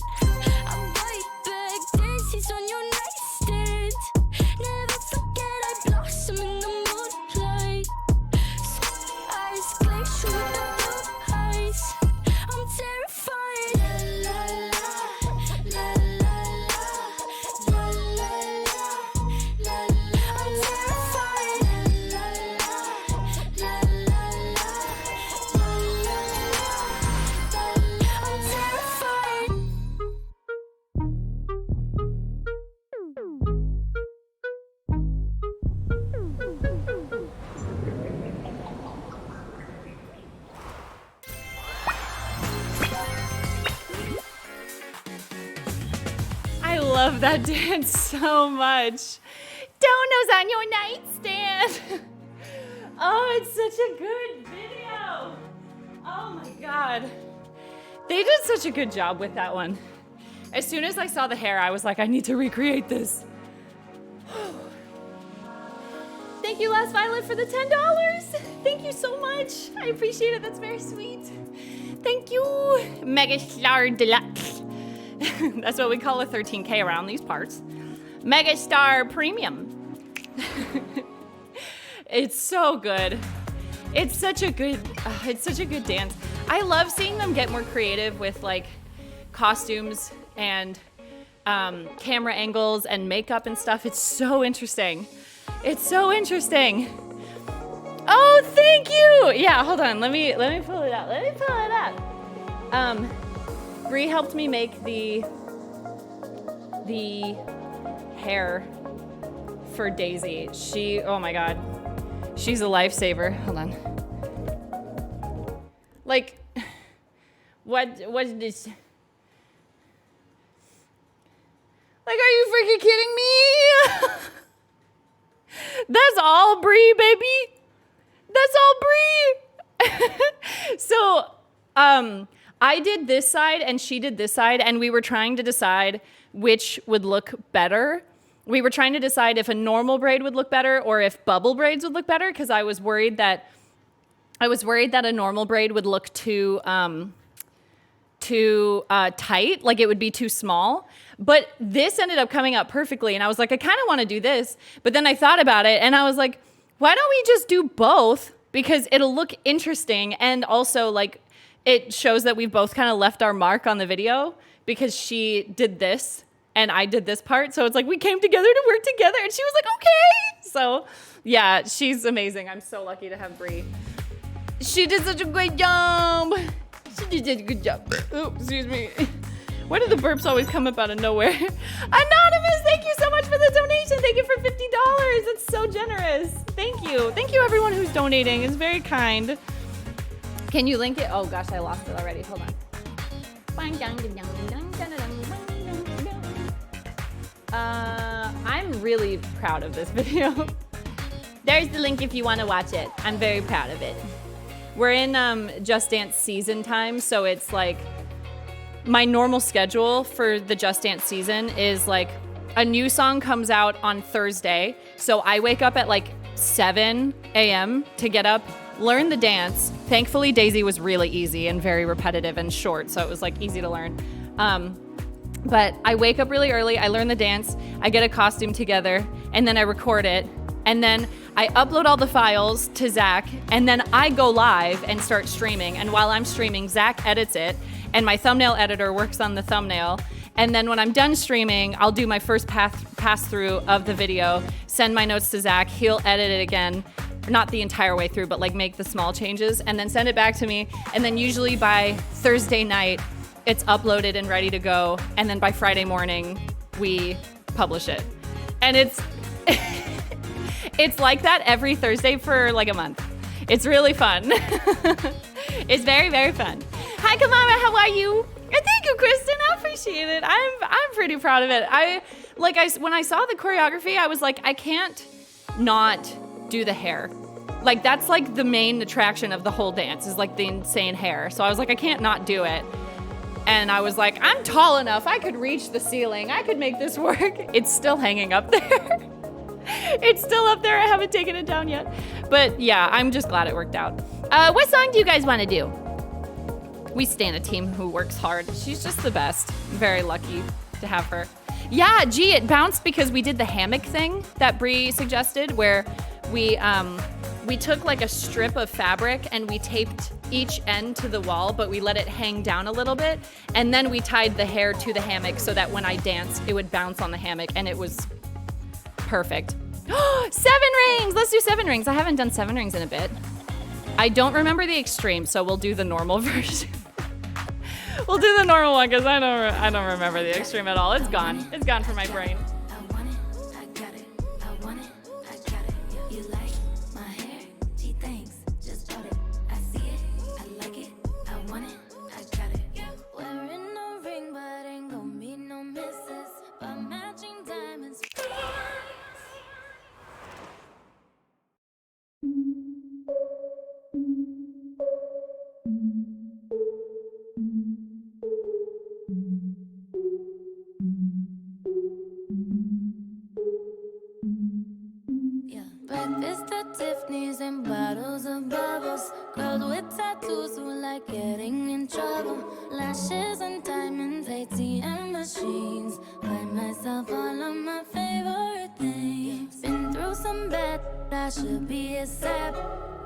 I bite back, dances on your nightstand. Never forget I blossom in the moonlight. Eyes glacial with the blue eyes. I'm terrified. La la la, la la la, la la la, la la. I'm terrified. La la la, la la la, la la la. I'm terrified. I love that dance so much. Donuts on your nightstand. Oh, it's such a good video. Oh my God. They did such a good job with that one. As soon as I saw the hair, I was like, I need to recreate this. Thank you, Last Violet, for the $10. Thank you so much. I appreciate it. That's very sweet. Thank you. Mega Star Deluxe. That's what we call a 13K around these parts. Mega Star Premium. It's so good. It's such a good dance. I love seeing them get more creative with like costumes and camera angles and makeup and stuff. It's so interesting. It's so interesting. Oh, thank you. Yeah, hold on. Let me pull it out. Bree helped me make the hair for Daisy. Oh my God, she's a lifesaver. Hold on. Like, what is this? Like, are you freaking kidding me? That's all Bree, baby. That's all Bree. So, I did this side and she did this side, and we were trying to decide which would look better. We were trying to decide if a normal braid would look better or if bubble braids would look better, because I was worried that a normal braid would look too tight, like it would be too small. But this ended up coming out perfectly, and I was like, I kind of want to do this. But then I thought about it, and I was like, why don't we just do both? Because it'll look interesting, and also like it shows that we've both kind of left our mark on the video, because she did this and I did this part. So it's like we came together to work together, and she was like, okay. So yeah, she's amazing. I'm so lucky to have Bree. She did such a great job. She did such a good job. Oops, excuse me. Why do the burps always come up out of nowhere? Anonymous, thank you so much for the donation. Thank you for $50. It's so generous. Thank you. Thank you, everyone who's donating. It's very kind. Can you link it? Oh gosh, I lost it already. Hold on. I'm I'm really proud of this video. There's the link if you want to watch it. I'm very proud of it. We're in Just Dance season time, so it's like my normal schedule for the Just Dance season is like a new song comes out on Thursday. So I wake up at like 7 a.m. to get up, learn the dance. Thankfully, Daisy was really easy and very repetitive and short, so it was like easy to learn. But I wake up really early, I learn the dance, I get a costume together, and then I record it. And then I upload all the files to Zach, and then I go live and start streaming. And while I'm streaming, Zach edits it, and my thumbnail editor works on the thumbnail. And then when I'm done streaming, I'll do my first pass through of the video, send my notes to Zach, he'll edit it again, not the entire way through, but like make the small changes, and then send it back to me. And then usually by Thursday night, it's uploaded and ready to go. And then by Friday morning, we publish it. And it's like that every Thursday for like a month. It's really fun. It's very, very fun. Hi, Kamara, how are you? Thank you, Kristen. I appreciate it. I'm pretty proud of it. When I saw the choreography, I was like, I can't not do the hair. Like, that's like the main attraction of the whole dance is like the insane hair. So I was like, I can't not do it. And I was like, I'm tall enough. I could reach the ceiling. I could make this work. It's still hanging up there. It's still up there. I haven't taken it down yet. But yeah, I'm just glad it worked out. What song do you guys want to do? We stand a team who works hard. She's just the best. I'm very lucky to have her. Yeah, gee, it bounced because we did the hammock thing that Bree suggested, where we took like a strip of fabric and we taped each end to the wall, but we let it hang down a little bit. And then we tied the hair to the hammock so that when I danced, it would bounce on the hammock, and it was perfect. 7 rings! Let's do 7 rings. I haven't done 7 rings in a bit. I don't remember the extreme, so we'll do the normal version. We'll do the normal one because I don't remember the extreme at all. It's gone. It's gone from my brain. Breakfast at Tiffany's and bottles of bubbles. Girls with tattoos who like getting in trouble. Lashes and diamonds, ATM machines. Buy myself all of my favorite things. Been through some bad, I should be a sap.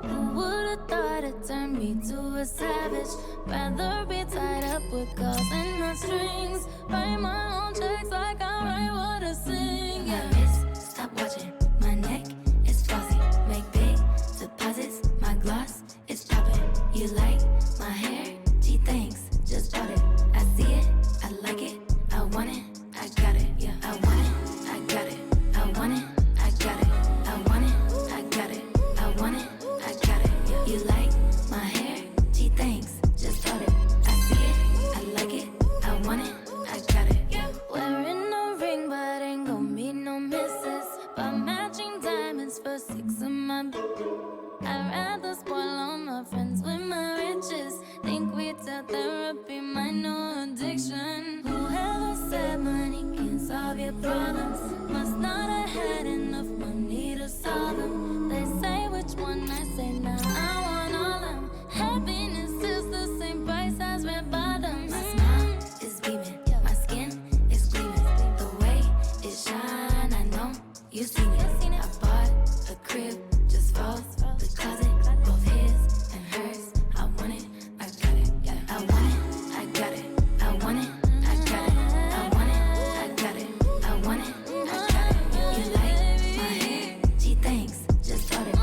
Who would've thought it turned me to a savage? Rather be tied up with calls and not strings. Write my own checks like I write what I sing. Yeah. My wrist, stop watching. My neck is flossy. Make big deposits. My gloss is popping. You like my hair? Gee, thanks. Just bought it. I see it. I like it. I want it. I got it. Yeah. I want it. I got it. I want it. I got it. I want it. I got it. I want it. I got it. Yeah. You like my hair? Gee, thanks. Just bought it. I see it. I like it. I want it. I got it. Yeah. Wearing a ring, but ain't gon' be no misses. But matching diamonds for 6 of my. I'd rather spoil all my friends with my riches. Think we tell therapy my new addiction. Whoever said money can solve your problems must not have had enough money to solve them. They say which one, I say nah, I want all them. Happiness is the same price as red bottoms. My smile is beaming, my skin is gleaming. The way it shine, I know you've seen it. I bought a crib just for the closet, both his and hers. I want it, I got it. Yeah. I want it, I got it. I want it, I got it. I want it, I got it. I want it, I got it. You like my hair? Gee, thanks. Just bought it. I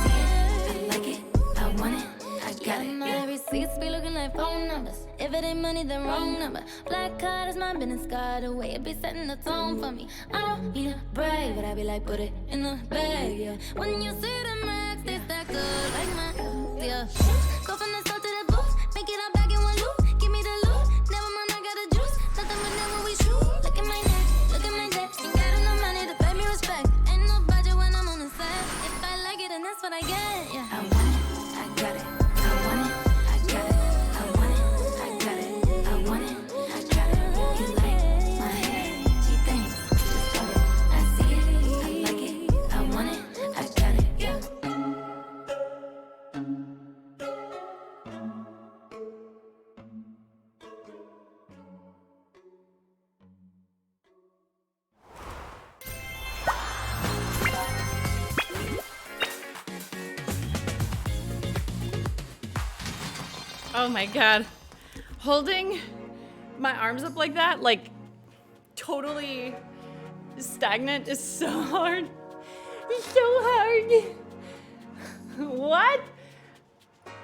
see it, I like it. I want it, I got it. My receipts be looking like phone numbers. If it ain't money, then wrong number. Black card is my business card. The way it be setting the tone for me. I don't need a brag, but I be like, put it in the bag, yeah. When you see the max, they stack up like my, yeah. Go from the south to the booth, make it all back in one loop. Give me the loot, never mind, I got the juice. Nothing but never we shoot. Look at my neck, ain't got enough money to pay me what I get. Yeah. I want it, I got it. I want it, I got it. I want it, I got it. I want it, I got it. You like my hair? She thinks it's got it. I see it, I like it. I want it, I got it. Yeah. Oh my god. Holding my arms up like that, like totally stagnant, is so hard. It's so hard. What?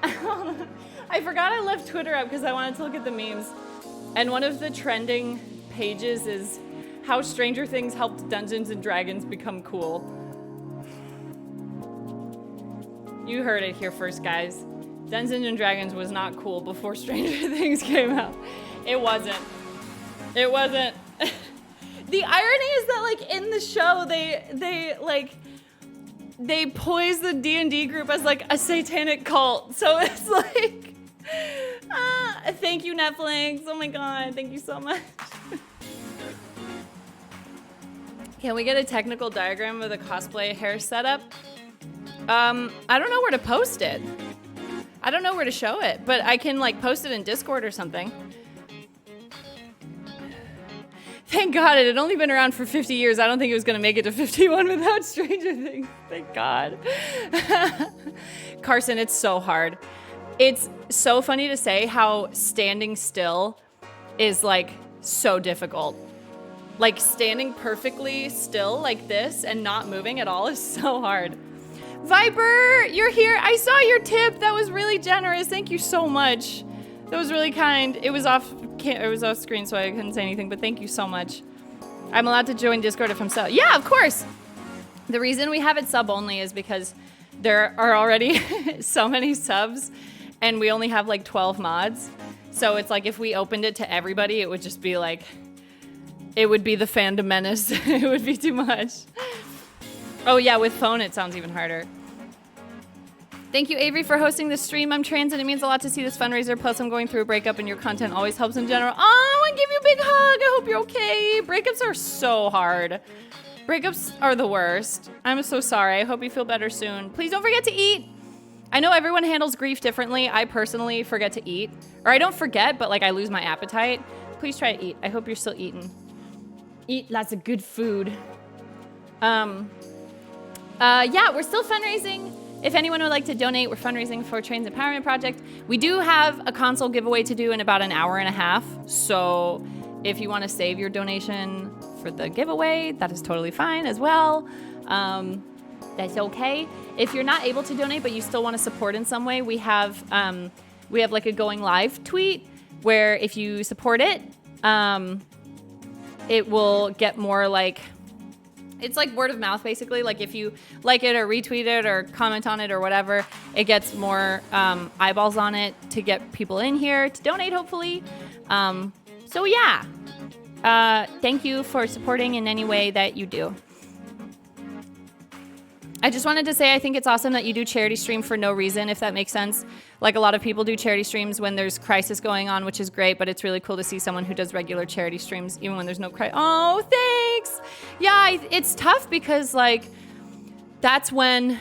I forgot I left Twitter up because I wanted to look at the memes. And one of the trending pages is how Stranger Things helped Dungeons and Dragons become cool. You heard it here first, guys. Dungeons and Dragons was not cool before Stranger Things came out. It wasn't. It wasn't. The irony is that, like, in the show, they poise the D&D group as, like, a satanic cult. So it's like, thank you, Netflix. Oh my god, thank you so much. Can we get a technical diagram of the cosplay hair setup? I don't know where to post it. I don't know where to show it, but I can like post it in Discord or something. Thank God it had only been around for 50 years. I don't think it was gonna make it to 51 without Stranger Things. Thank God. Carson, it's so hard. It's so funny to say how standing still is like so difficult. Like standing perfectly still like this and not moving at all is so hard. Viper, you're here. I saw your tip. That was really generous. Thank you so much. That was really kind. It was off screen, so I couldn't say anything, but thank you so much. I'm allowed to join Discord if I'm sub. Yeah, of course. The reason we have it sub only is because there are already so many subs, and we only have like 12 mods. So it's like if we opened it to everybody, it would just be like, it would be the fandom menace. It would be too much. Oh yeah, with phone it sounds even harder. Thank you, Avery, for hosting this stream. I'm trans and it means a lot to see this fundraiser. Plus, I'm going through a breakup and your content always helps in general. Oh, I want to give you a big hug. I hope you're okay. Breakups are so hard. Breakups are the worst. I'm so sorry. I hope you feel better soon. Please don't forget to eat. I know everyone handles grief differently. I personally forget to eat. Or I don't forget, but like I lose my appetite. Please try to eat. I hope you're still eating. Eat lots of good food. Yeah, we're still fundraising. If anyone would like to donate, we're fundraising for Trans Empowerment Project. We do have a console giveaway to do in about an hour and a half. So if you want to save your donation for the giveaway, that is totally fine as well. That's okay. If you're not able to donate, but you still want to support in some way, we have like a going live tweet where if you support it, it will get more like, it's like word of mouth, basically. Like if you like it or retweet it or comment on it or whatever, it gets more eyeballs on it to get people in here to donate, hopefully. So yeah, thank you for supporting in any way that you do. I just wanted to say I think it's awesome that you do charity stream for no reason, if that makes sense. Like a lot of people do charity streams when there's crisis going on, which is great, but it's really cool to see someone who does regular charity streams even when there's no crisis. Oh, thanks! Yeah, it's tough because like that's when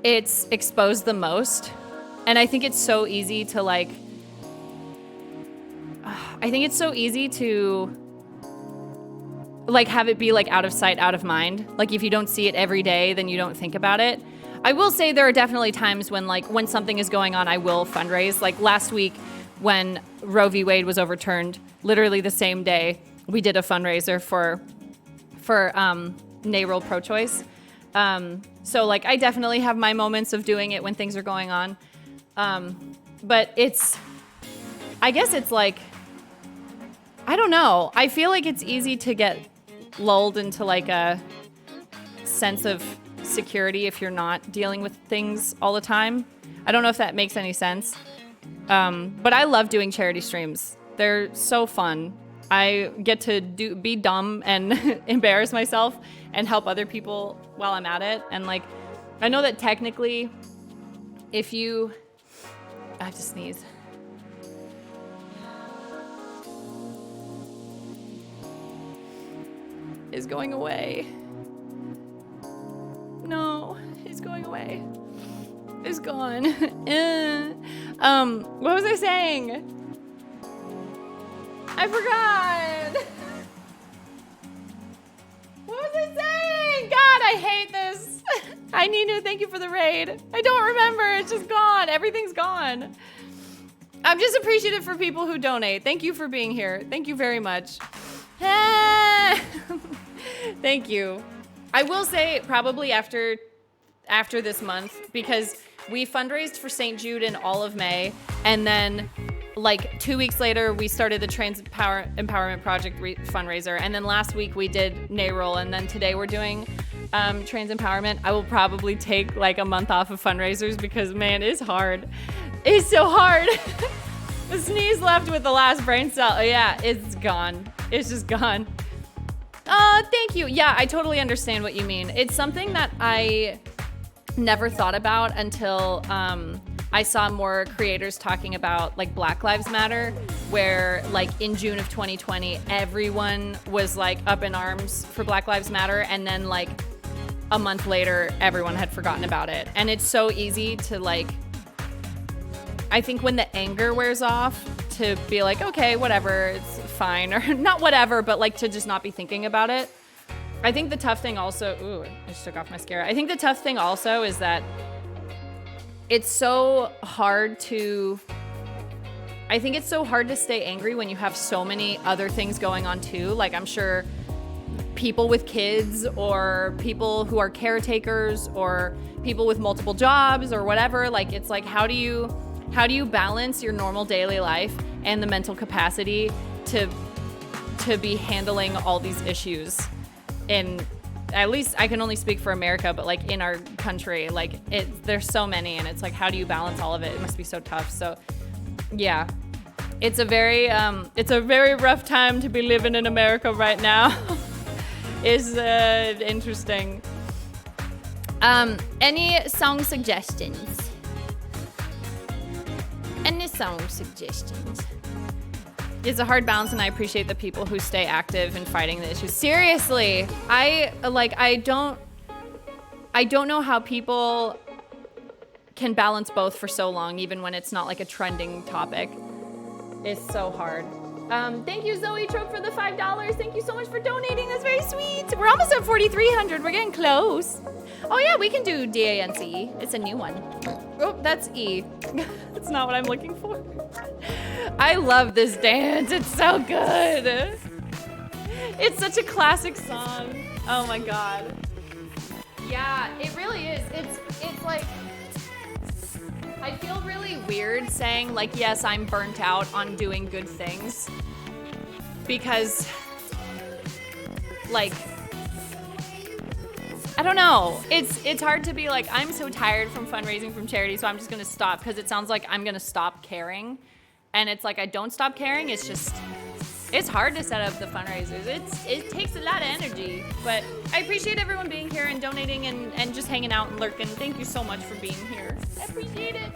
it's exposed the most. And I think it's so easy to like, like have it be like out of sight, out of mind. Like if you don't see it every day, then you don't think about it. I will say there are definitely times when like when something is going on, I will fundraise. Like last week when Roe v. Wade was overturned, literally the same day, we did a fundraiser for NARAL pro-choice. So like I definitely have my moments of doing it when things are going on. But I guess it's like, I don't know. I feel like it's easy to get lulled into like a sense of security if you're not dealing with things all the time. I don't know if that makes any sense. But I love doing charity streams. They're so fun. I get to be dumb and embarrass myself and help other people while I'm at it. And like, I know that technically, if you... I have to sneeze. Is going away. No, he's going away. It's gone. What was I saying? I forgot. What was I saying? God, I hate this. I need to thank you for the raid. I don't remember. It's just gone. Everything's gone. I'm just appreciative for people who donate. Thank you for being here. Thank you very much. Thank you. I will say probably after this month, because we fundraised for St. Jude in all of May, and then like 2 weeks later we started the Trans Empowerment Project fundraiser, and then last week we did NAROL, and then today we're doing Trans Empowerment. I will probably take like a month off of fundraisers because man, it's hard. It's so hard. The sneeze left with the last brain cell. Oh, yeah, it's gone. It's just gone. Thank you. Yeah, I totally understand what you mean. It's something that I never thought about until I saw more creators talking about like Black Lives Matter, where like in June of 2020, everyone was like up in arms for Black Lives Matter. And then like a month later, everyone had forgotten about it. And it's so easy to like, I think when the anger wears off, to be like, okay, whatever, it's fine. Or not whatever, but like to just not be thinking about it. I think the tough thing also, ooh, I just took off my mascara. I think the tough thing also is that it's so hard to, I think it's so hard to stay angry when you have so many other things going on too. Like I'm sure people with kids or people who are caretakers or people with multiple jobs or whatever, like it's like, how do you balance your normal daily life and the mental capacity to be handling all these issues? In, at least I can only speak for America, but like in our country, like there's so many, and it's like, how do you balance all of it? It must be so tough. So yeah, it's a very rough time to be living in America right now. Is interesting. Any song suggestions? Any song suggestions? It's a hard balance, and I appreciate the people who stay active in fighting the issues. Seriously, I don't know how people can balance both for so long, even when it's not like a trending topic. It's so hard. Thank you, Zoe Trope, for the $5. Thank you so much for donating. That's very sweet. We're almost at 4,300. We're getting close. Oh yeah, we can do DANCE. It's a new one. Oh, that's E. That's not what I'm looking for. I love this dance. It's so good. It's such a classic song. Oh my God. Yeah, it really is. It's like, I feel really weird saying like, yes, I'm burnt out on doing good things, because like, I don't know. It's hard to be like, I'm so tired from fundraising from charity, so I'm just gonna stop, because it sounds like I'm gonna stop caring. And it's like, I don't stop caring. It's just, it's hard to set up the fundraisers. It takes a lot of energy, but I appreciate everyone being here and donating and just hanging out and lurking. Thank you so much for being here. I appreciate it.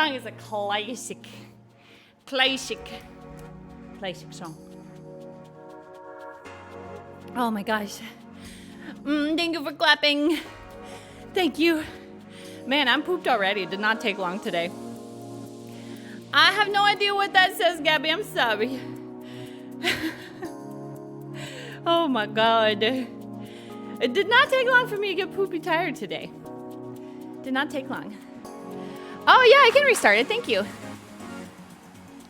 song is a classic. Classic song. Oh my gosh. Thank you for clapping. Thank you. Man, I'm pooped already. It did not take long today. I have no idea what that says, Gabby. I'm sorry. Oh my God. It did not take long for me to get poopy tired today. Did not take long. Oh yeah, I can restart it. Thank you.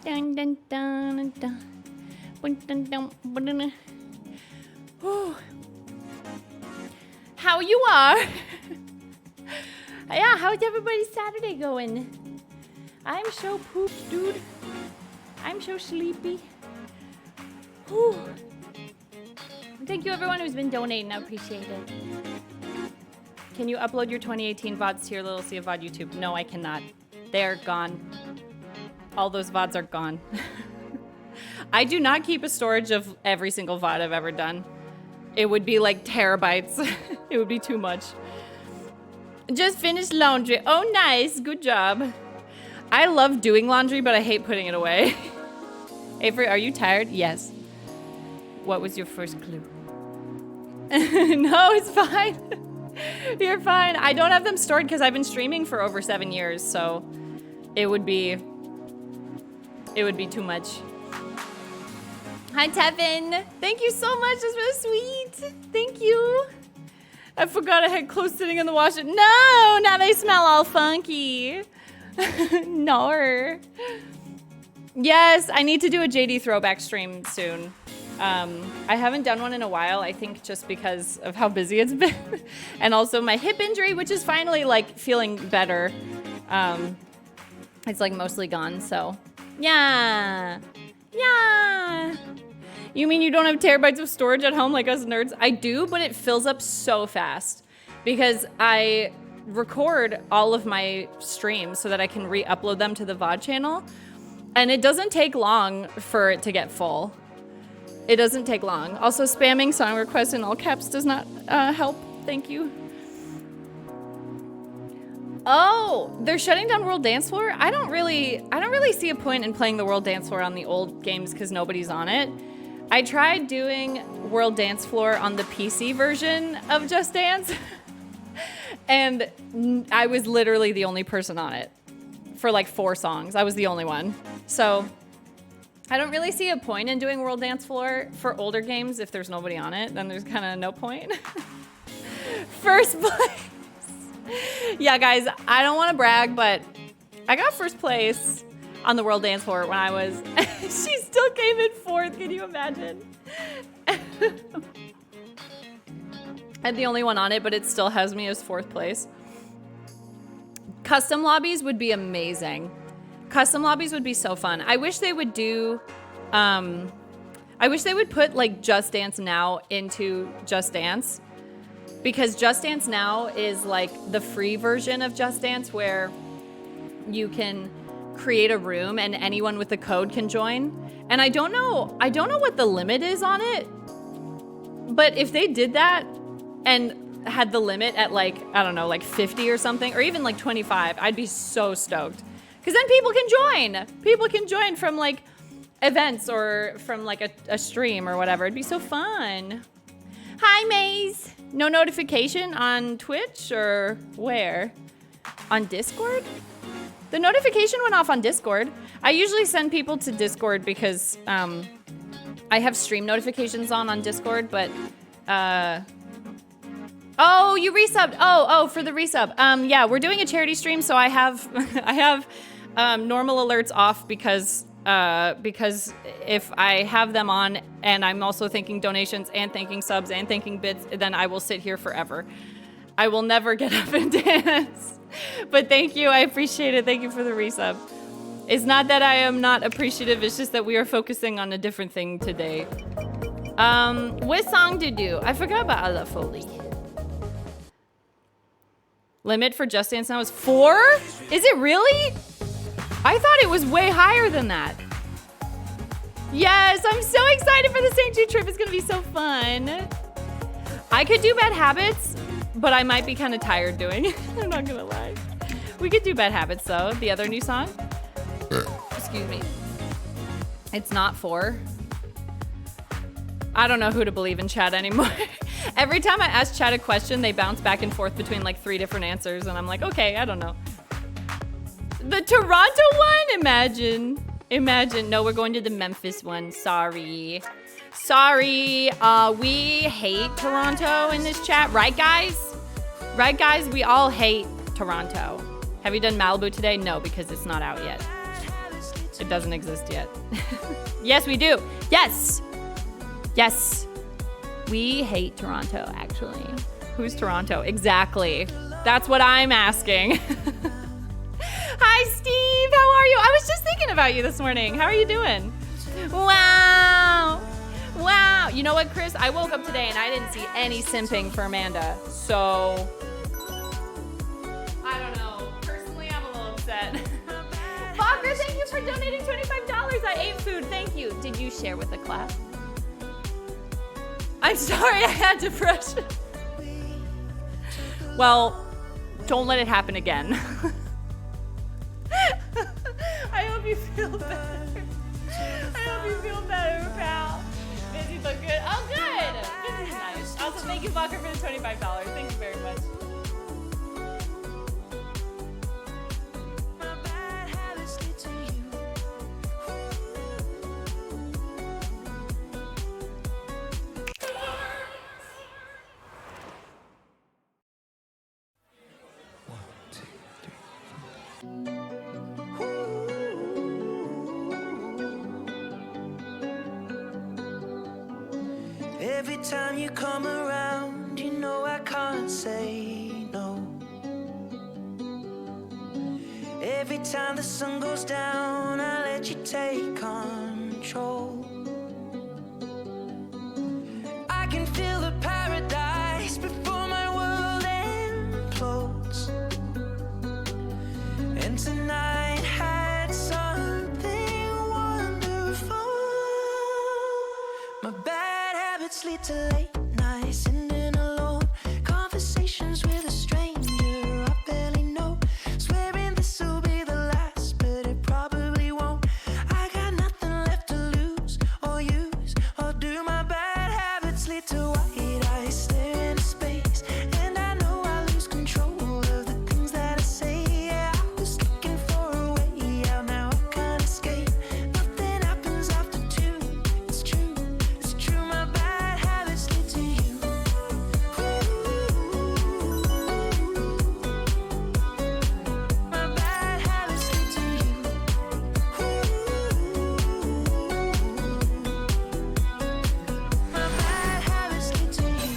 Dun, dun, dun, dun. Dun, dun, dun, dun. Whew. How you are? Yeah, how's everybody's Saturday going? I'm so pooped, dude. I'm so sleepy. Whew. Thank you everyone who's been donating. I appreciate it. Can you upload your 2018 VODs to your littlesiha VOD YouTube? No, I cannot. They're gone. All those VODs are gone. I do not keep a storage of every single VOD I've ever done. It would be like terabytes. It would be too much. Just finished laundry. Oh, nice. Good job. I love doing laundry, but I hate putting it away. Avery, are you tired? Yes. What was your first clue? No, it's fine. You're fine. I don't have them stored because I've been streaming for over 7 years, so it would be too much. Hi, Tevin. Thank you so much. This was sweet. Thank you. I forgot I had clothes sitting in the washer. No, now they smell all funky. No. Yes, I need to do a JD throwback stream soon. I haven't done one in a while, I think just because of how busy it's been. And also my hip injury, which is finally like feeling better. It's like mostly gone, so yeah. Yeah. You mean you don't have terabytes of storage at home like us nerds? I do, but it fills up so fast because I record all of my streams so that I can re-upload them to the VOD channel. And it doesn't take long for it to get full. It doesn't take long. Also, spamming song requests in all caps does not help. Thank you. Oh, they're shutting down World Dance Floor? I don't really see a point in playing the World Dance Floor on the old games because nobody's on it. I tried doing World Dance Floor on the PC version of Just Dance, and I was literally the only person on it for like 4 songs. I was the only one. So I don't really see a point in doing World Dance Floor for older games. If there's nobody on it, then there's kind of no point. First place. Yeah, guys, I don't want to brag, but I got first place on the World Dance Floor when I was... She still came in 4th. Can you imagine? I'm the only one on it, but it still has me as 4th place. Custom lobbies would be amazing. Custom lobbies would be so fun. I wish they would do... I wish they would put, like, Just Dance Now into Just Dance. Because Just Dance Now is, like, the free version of Just Dance where you can create a room and anyone with the code can join. And I don't know what the limit is on it. But if they did that and had the limit at, like, I don't know, like 50 or something, or even like 25, I'd be so stoked. Because then people can join. People can join from, like, events or from, like, a stream or whatever. It'd be so fun. Hi, Maze. No notification on Twitch or where? On Discord? The notification went off on Discord. I usually send people to Discord because I have stream notifications on Discord, but oh, you resubbed. Oh, for the resub. Yeah, we're doing a charity stream, so I have I have normal alerts off because if I have them on and I'm also thinking donations and thinking subs and thinking bits, then I will sit here forever. I will never get up and dance. But thank you, I appreciate it. Thank you for the resub. It's not that I am not appreciative, it's just that we are focusing on a different thing today. What song to do? I forgot about Allah Foley. Limit for Just Dance Now is 4? Is it really? I thought it was way higher than that. Yes, I'm so excited for the St. Jude trip. It's gonna be so fun. I could do Bad Habits, but I might be kind of tired doing it. I'm not gonna lie. We could do Bad Habits, though. The other new song. Excuse me. It's not 4. I don't know who to believe in chat anymore. Every time I ask chat a question, they bounce back and forth between like 3 different answers, and I'm like, okay, I don't know. The Toronto one? Imagine. No, we're going to the Memphis one. Sorry. We hate Toronto in this chat. Right, guys? Right, guys? We all hate Toronto. Have you done Malibu today? No, because it's not out yet. It doesn't exist yet. Yes, we do. Yes. We hate Toronto, actually. Who's Toronto? Exactly. That's what I'm asking. Hi, Steve. How are you? I was just thinking about you this morning. How are you doing? Wow. You know what, Chris? I woke up today and I didn't see any simping for Amanda. So, I don't know. Personally, I'm a little upset. Fokker, thank you for donating $25. I ate food. Thank you. Did you share with the class? I'm sorry, I had depression. Well, don't let it happen again. I hope you feel better. Pal. Busy but good. Oh, good. This is nice. Also, thank you, Fokker, for the $25. Thank you very much. Every time you come around, you know I can't say no. Every time the sun goes down, I let you take control. I can feel the paradise before my world implodes. And tonight had something wonderful. My bad habits lead to late nights, sitting alone, conversations with a stranger I barely know, swearing this will be the last, but it probably won't. I got nothing left to lose or use or do. My bad habits lead to white eyes stare into space, and I know I lose control of the things that I say. Yeah, I was looking for a way out, now I can't escape. Nothing happens after 2. It's true, my bad habits lead to you. My bad habits lead to you. My bad habits lead to you.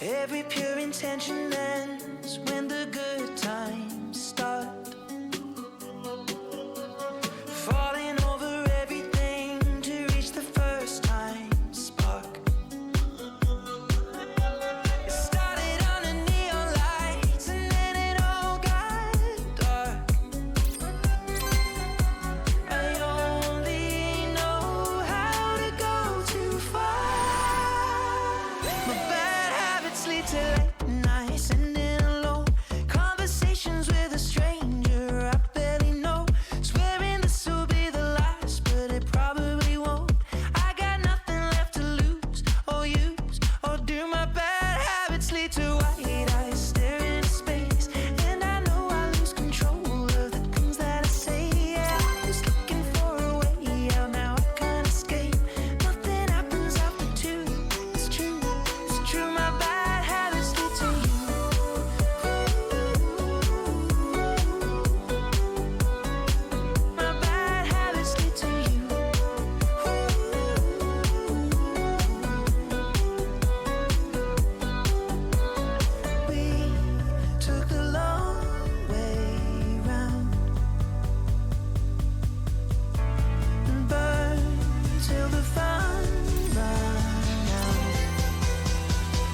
Every pure intention ends when the good times start. Falling over everything to reach the first time spark. It started under neon lights and then it all got dark. I only know how to go too far. My bad habits lead to late nights, sitting alone, conversations with a stranger I barely know, swearing this will be the last, but it probably won't. I got nothing left to lose or use or do. My bad habits lead to white eyes staring into space, and I know I lose control of the things that I say. Yeah, I was looking for a way out, now I can't escape. Nothing happens after 2. It's true, my bad habits lead to you. My bad habits lead to you. We took the long way round and burned till the fun ran out.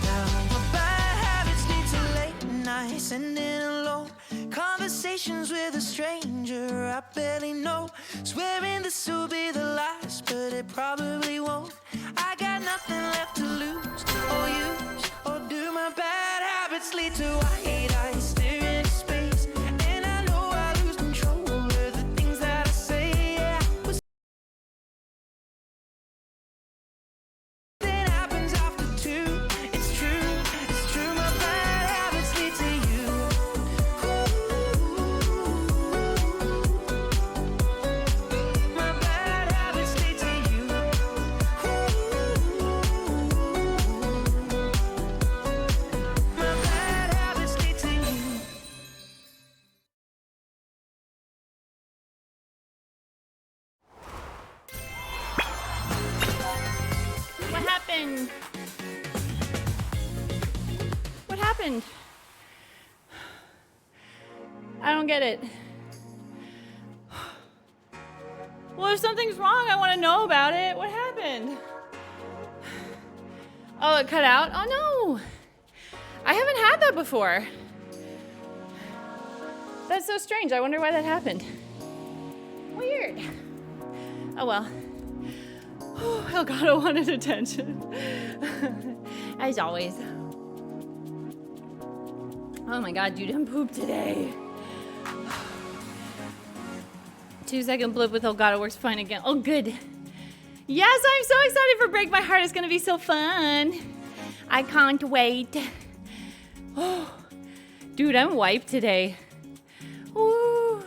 Now my bad habits lead to late nights, sitting alone, conversations with a stranger I barely know, swearing this will be the last, but it probably won't. I got nothing left to lose or use or do. My bad habits lead to white eyes staring into space, happened? What happened? I don't get it. Well, if something's wrong, I want to know about it. What happened? Oh, it cut out? Oh, no. I haven't had that before. That's so strange. I wonder why that happened. Weird. Oh, well. Elgato wanted attention. As always. Oh, my God. You done pooped today. 2-second blip with Elgato works fine again. Oh, good. Yes, I'm so excited for Break My Heart. It's going to be so fun. I can't wait. Oh, dude, I'm wiped today. Woo.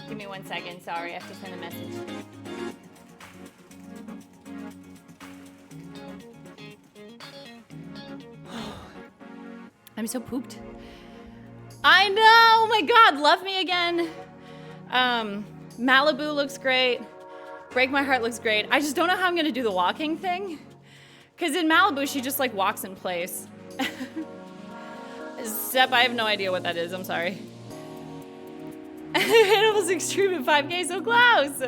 Give me 1 second. Sorry, I have to send a message. I'm so pooped. I know. Oh my God, love me again. Malibu looks great. Break My Heart looks great. I just don't know how I'm gonna do the walking thing. Because in Malibu, she just like walks in place. Step, I have no idea what that is. I'm sorry. Animals Extreme at 5K, so close.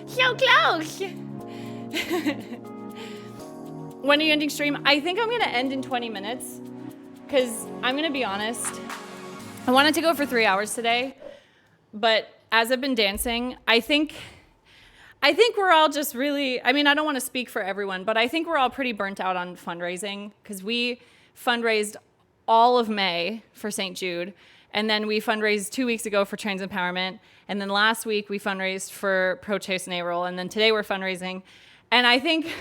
So close. When are you ending stream? I think I'm gonna end in 20 minutes. Because I'm gonna be honest, I wanted to go for 3 hours today, but as I've been dancing, I think we're all just really, I mean, I don't want to speak for everyone, but I think we're all pretty burnt out on fundraising because we fundraised all of May for St. Jude, and then we fundraised 2 weeks ago for trans empowerment, and then last week we fundraised for pro-choice and A-roll, and then today we're fundraising. And I think,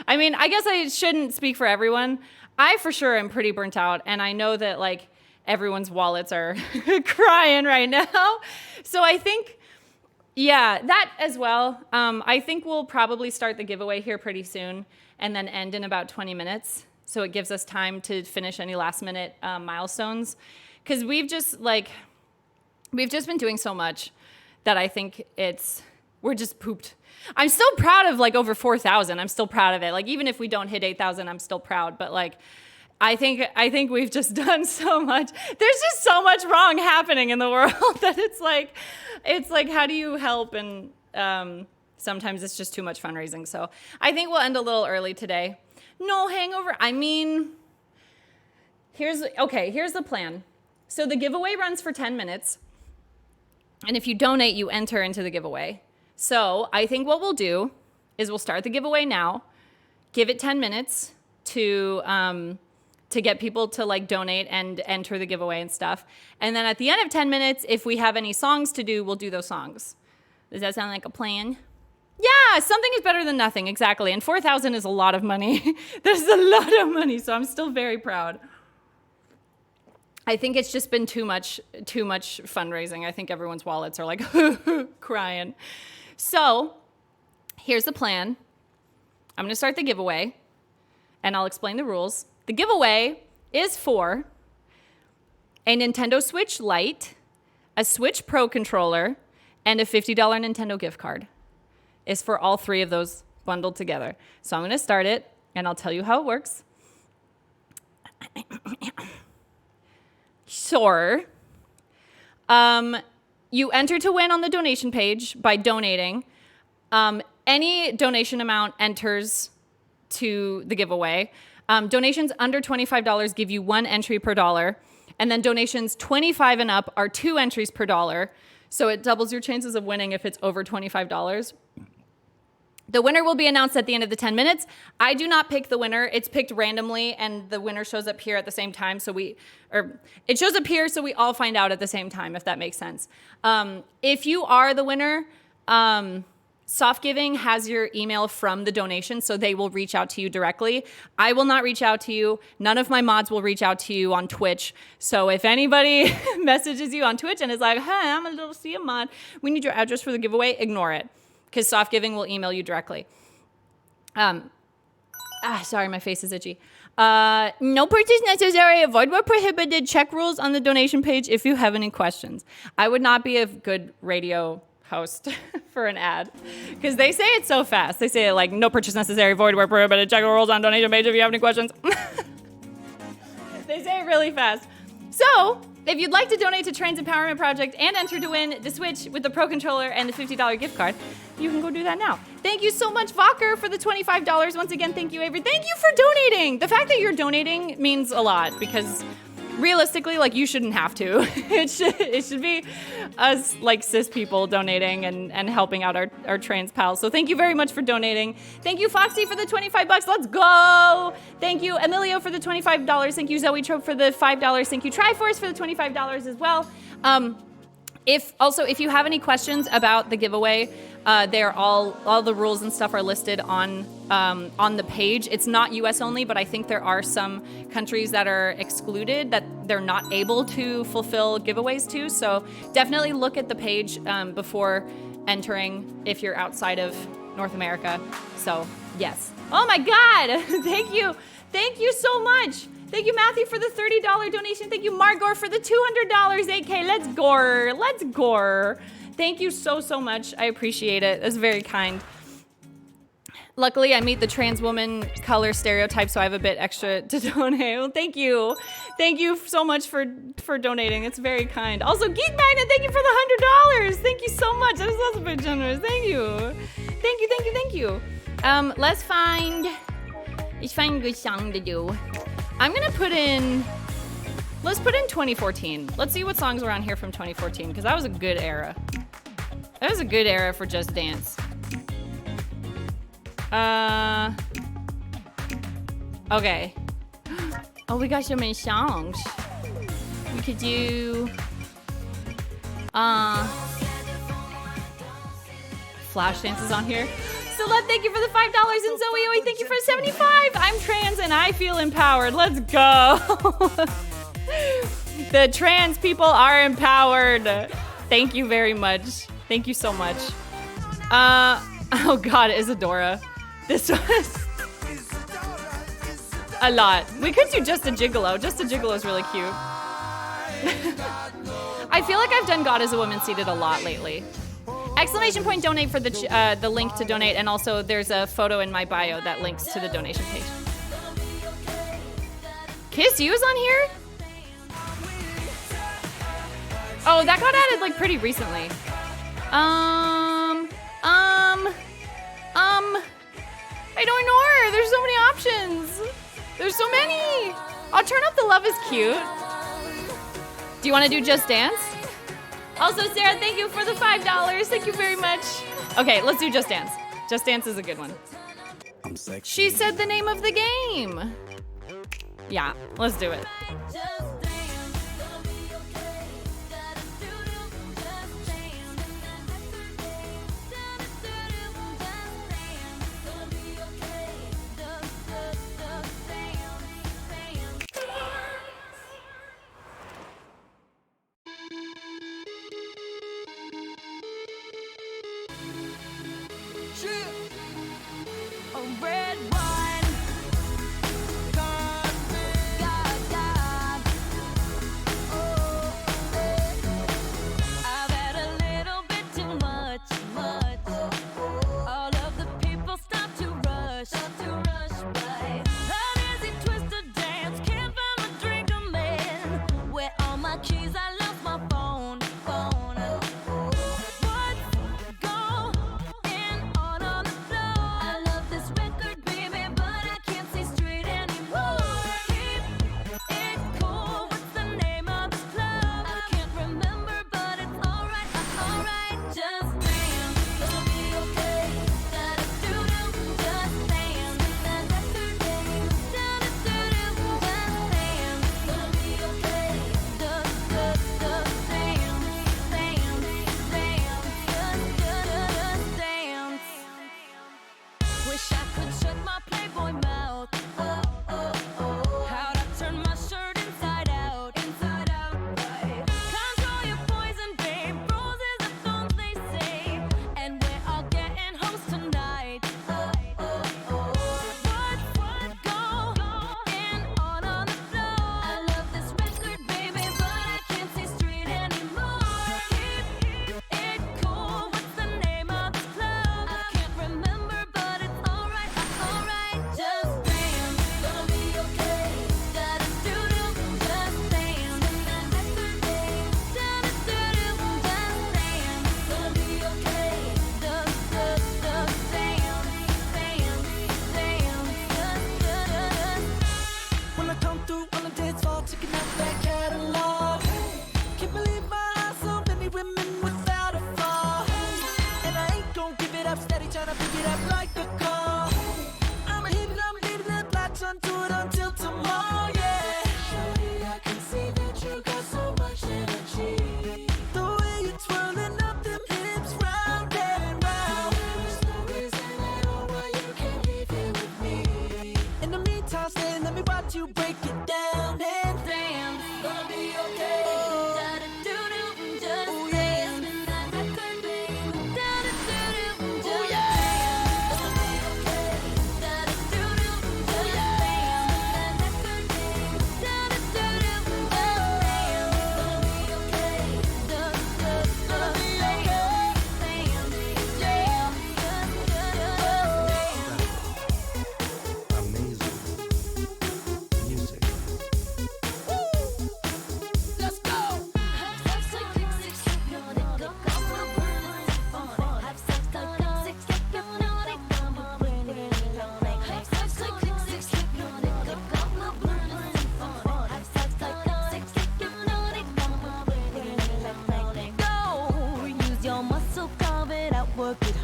I mean, I guess I shouldn't speak for everyone. I for sure am pretty burnt out, and I know that like everyone's wallets are crying right now. So I think, yeah, that as well. I think we'll probably start the giveaway here pretty soon and then end in about 20 minutes. So it gives us time to finish any last minute milestones. Because we've just been doing so much that I think we're just pooped. I'm still proud of like over 4,000. I'm still proud of it. Like even if we don't hit 8,000, I'm still proud. But like, I think we've just done so much. There's just so much wrong happening in the world that it's like, how do you help? And sometimes it's just too much fundraising. So I think we'll end a little early today. No hangover. I mean, here's the plan. So the giveaway runs for 10 minutes. And if you donate, you enter into the giveaway. So I think what we'll do is we'll start the giveaway now, give it 10 minutes to get people to like donate and enter the giveaway and stuff. And then at the end of 10 minutes, if we have any songs to do, we'll do those songs. Does that sound like a plan? Yeah, something is better than nothing, exactly. And 4,000 is a lot of money. There's a lot of money, so I'm still very proud. I think it's just been too much fundraising. I think everyone's wallets are like crying. So here's the plan. I'm gonna start the giveaway and I'll explain the rules. The giveaway is for a Nintendo Switch Lite, a Switch Pro controller, and a $50 Nintendo gift card. It's for all three of those bundled together. So I'm gonna start it and I'll tell you how it works. Sure. You enter to win on the donation page by donating. Any donation amount enters to the giveaway. Donations under $25 give you 1 entry per dollar. And then donations 25 and up are 2 entries per dollar. So it doubles your chances of winning if it's over $25. The winner will be announced at the end of the 10 minutes. I do not pick the winner. It's picked randomly, and the winner shows up here at the same time. It shows up here so we all find out at the same time, if that makes sense. If you are the winner, Soft Giving has your email from the donation, so they will reach out to you directly. I will not reach out to you. None of my mods will reach out to you on Twitch. So if anybody messages you on Twitch and is like, hey, I'm a littlesiha mod, we need your address for the giveaway, ignore it. Because Soft Giving will email you directly. Sorry, my face is itchy. No purchase necessary. Avoid where prohibited. Check rules on the donation page if you have any questions. I would not be a good radio host for an ad because they say it so fast. They say it like, no purchase necessary. Avoid where prohibited. Check the rules on donation page if you have any questions. They say it really fast. So, if you'd like to donate to Trans Empowerment Project and enter to win the Switch with the Pro Controller and the $50 gift card, you can go do that now. Thank you so much, Vocker, for the $25. Once again, thank you, Avery. Thank you for donating. The fact that you're donating means a lot because realistically, like, you shouldn't have to. It should be us, like, cis people donating and helping out our trans pals. So thank you very much for donating. Thank you, Foxy, for the $25. Let's go. Thank you, Emilio, for the $25. Thank you, Zoe Trope, for the $5. Thank you, Triforce, for the $25 as well. If you have any questions about the giveaway, they're all the rules and stuff are listed on the page. It's not US only, but I think there are some countries that are excluded that they're not able to fulfill giveaways to. So definitely look at the page before entering if you're outside of North America. So yes. Oh my God. Thank you. Thank you so much. Thank you, Matthew, for the $30 donation. Thank you, Margor, for the $200. 8K. Let's gore. Let's gore. Thank you so much. I appreciate it. That's very kind. Luckily, I meet the trans woman color stereotype, so I have a bit extra to donate. Well, thank you. Thank you so much for donating. It's very kind. Also, Geek Magnet, thank you for the $100. Thank you so much. That was also a bit generous. Thank you. Thank you, thank you, thank you. Let's find a good song to do. I'm gonna let's put in 2014. Let's see what songs were on here from 2014, because that was a good era. That was a good era for Just Dance. Okay. Oh, we got so many songs. We could do, Flashdance is on here. Celeste, thank you for the $5, and Zoe Oe, thank you for 75. I'm trans and I feel empowered. Let's go. The trans people are empowered. Thank you very much. Thank you so much. Oh God, Isadora. This was a lot. We could do Just a Gigolo. Just a Gigolo is really cute. I feel like I've done God is a Woman Seated a lot lately. Exclamation point donate for the link to donate, and also there's a photo in my bio that links to the donation page. Kiss You is on here? Oh, that got added like pretty recently. I don't know. There's so many options. There's so many. I'll turn up the Love is Cute. Do you want to do Just Dance? Also, Sarah, thank you for the $5. Thank you very much. Okay, let's do Just Dance. Just Dance is a good one. She said the name of the game. Yeah, let's do it.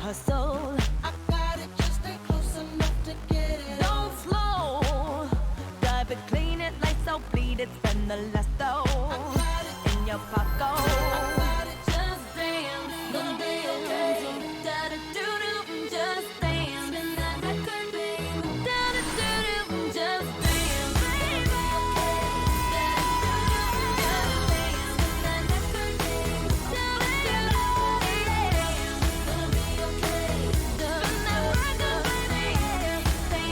hustle. I got it, just stay close enough to get it. Don't slow. Drive it, clean it, lights out, bleed it, spend the last though. In your pocket. I got it, just dance. Gonna be okay. Da-da-doo-doo, just dance. Spin that record, baby. Da-da-doo-doo, just dance. Baby, okay. Da-da-doo-doo, just dance. Spin that record, baby. Da-da-doo-doo, dance. Gonna be okay. Spin that record, baby.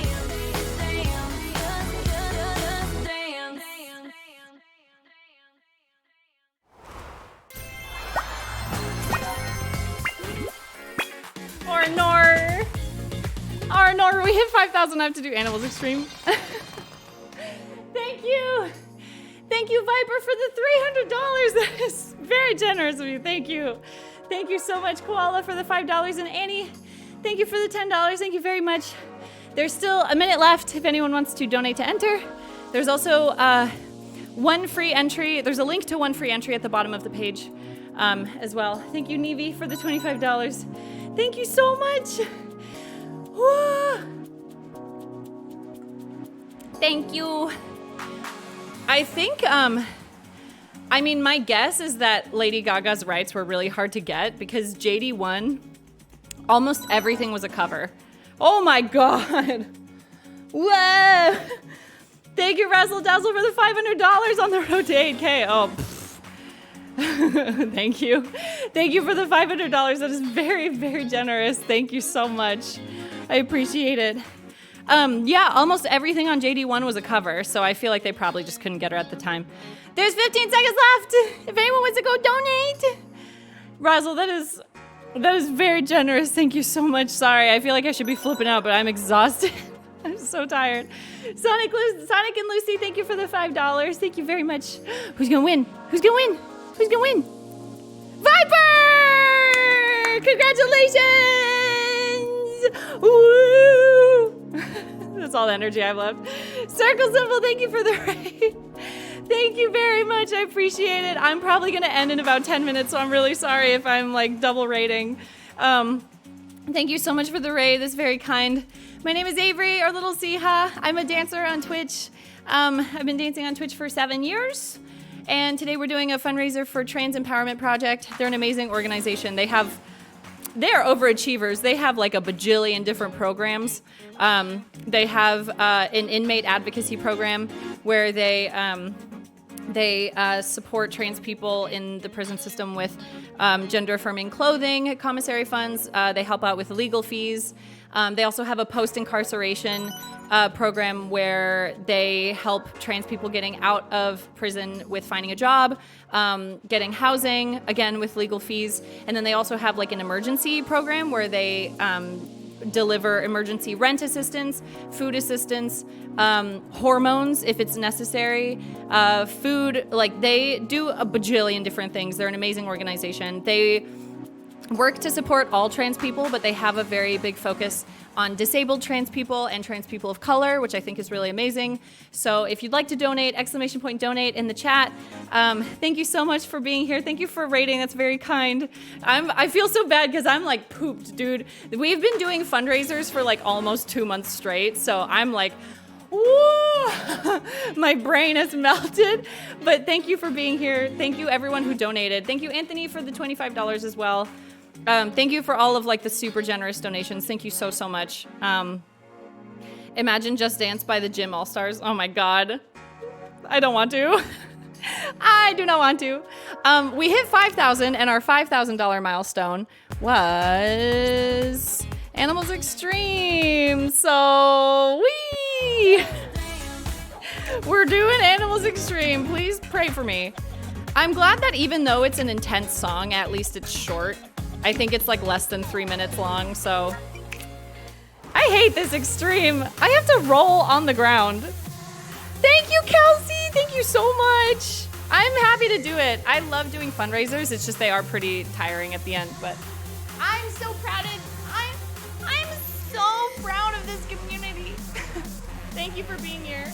Dance, dance, just dance. Or we hit 5,000. I have to do Animals Extreme. Thank you. Thank you, Viper, for the $300. That is very generous of you. Thank you. Thank you so much, Koala, for the $5. And Annie, thank you for the $10. Thank you very much. There's still a minute left if anyone wants to donate to enter. There's also one free entry. There's a link to one free entry at the bottom of the page as well. Thank you, Nevi, for the $25. Thank you so much. Woo. Thank you. I think, my guess is that Lady Gaga's rights were really hard to get because JD1, almost everything was a cover. Oh my God. Whoa. Thank you, Razzle Dazzle, for the $500 on the road to 8K. Oh, thank you. Thank you for the $500. That is very, very generous. Thank you so much. I appreciate it. Yeah, almost everything on JD1 was a cover, so I feel like they probably just couldn't get her at the time. There's 15 seconds left. If anyone wants to go donate. Razzle, that is very generous. Thank you so much. Sorry, I feel like I should be flipping out, but I'm exhausted. I'm so tired. Sonic and Lucy, thank you for the $5. Thank you very much. Who's gonna win? Who's gonna win? Who's gonna win? Viper! Congratulations! Woo! That's all the energy I have left. Circle Symbol, thank you for the raid. Thank you very much. I appreciate it. I'm probably gonna end in about 10 minutes, so I'm really sorry if I'm like double rating. Thank you so much for the raid. That's very kind. My name is Avery, or littlesiha. I'm a dancer on Twitch. I've been dancing on Twitch for 7 years. And today we're doing a fundraiser for Trans Empowerment Project. They're an amazing organization. They're overachievers. They have like a bajillion different programs. They have an inmate advocacy program where they support trans people in the prison system with gender-affirming clothing, commissary funds. They help out with legal fees. They also have a post-incarceration program where they help trans people getting out of prison with finding a job, getting housing, again with legal fees. And then they also have like an emergency program where they deliver emergency rent assistance, food assistance, hormones if it's necessary, food. Like they do a bajillion different things. They're an amazing organization. They work to support all trans people, but they have a very big focus on disabled trans people and trans people of color, which I think is really amazing. So if you'd like to donate, !donate in the chat. Thank you so much for being here. Thank you for rating. That's very kind. I feel so bad because I'm like pooped, dude. We've been doing fundraisers for like almost 2 months straight. So I'm like, woo! My brain has melted. But thank you for being here. Thank you everyone who donated. Thank you, Anthony, for the $25 as well. Thank you for all of like the super generous donations. Thank you so, so much. Imagine Just Dance by the Gym All-Stars. Oh my God. I don't want to. I do not want to. We hit 5,000 and our $5,000 milestone was Animals Extreme. So we're doing Animals Extreme. Please pray for me. I'm glad that even though it's an intense song, at least it's short. I think it's like less than 3 minutes long, so. I hate this extreme. I have to roll on the ground. Thank you, Kelsey. Thank you so much. I'm happy to do it. I love doing fundraisers. It's just they are pretty tiring at the end, but I'm so proud of, I'm so proud of this community. Thank you for being here.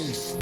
beast.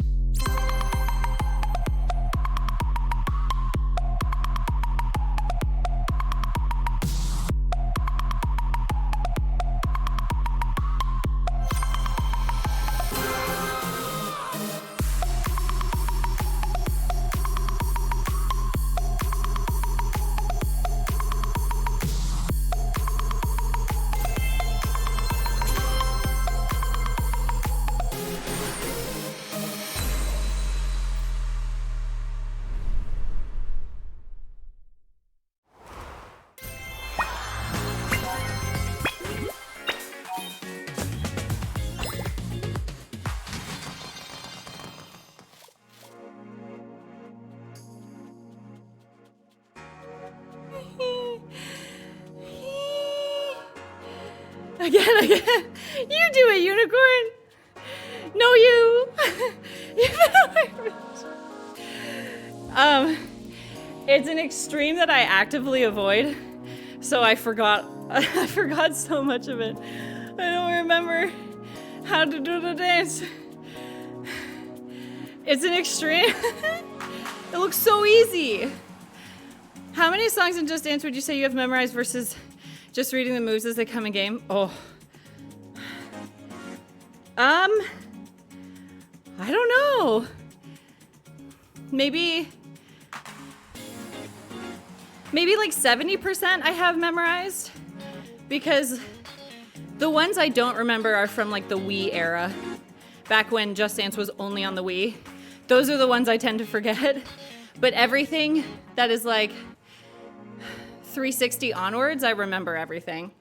Again. You do it, unicorn. No, you. It's an extreme that I actively avoid, so I forgot so much of it. I don't remember how to do the dance. It's an extreme. It looks so easy. How many songs in Just Dance would you say you have memorized versus just reading the moves as they come in game? Oh. I don't know. Maybe like 70% I have memorized, because the ones I don't remember are from like the Wii era, back when Just Dance was only on the Wii. Those are the ones I tend to forget. But everything that is like 360 onwards, I remember everything.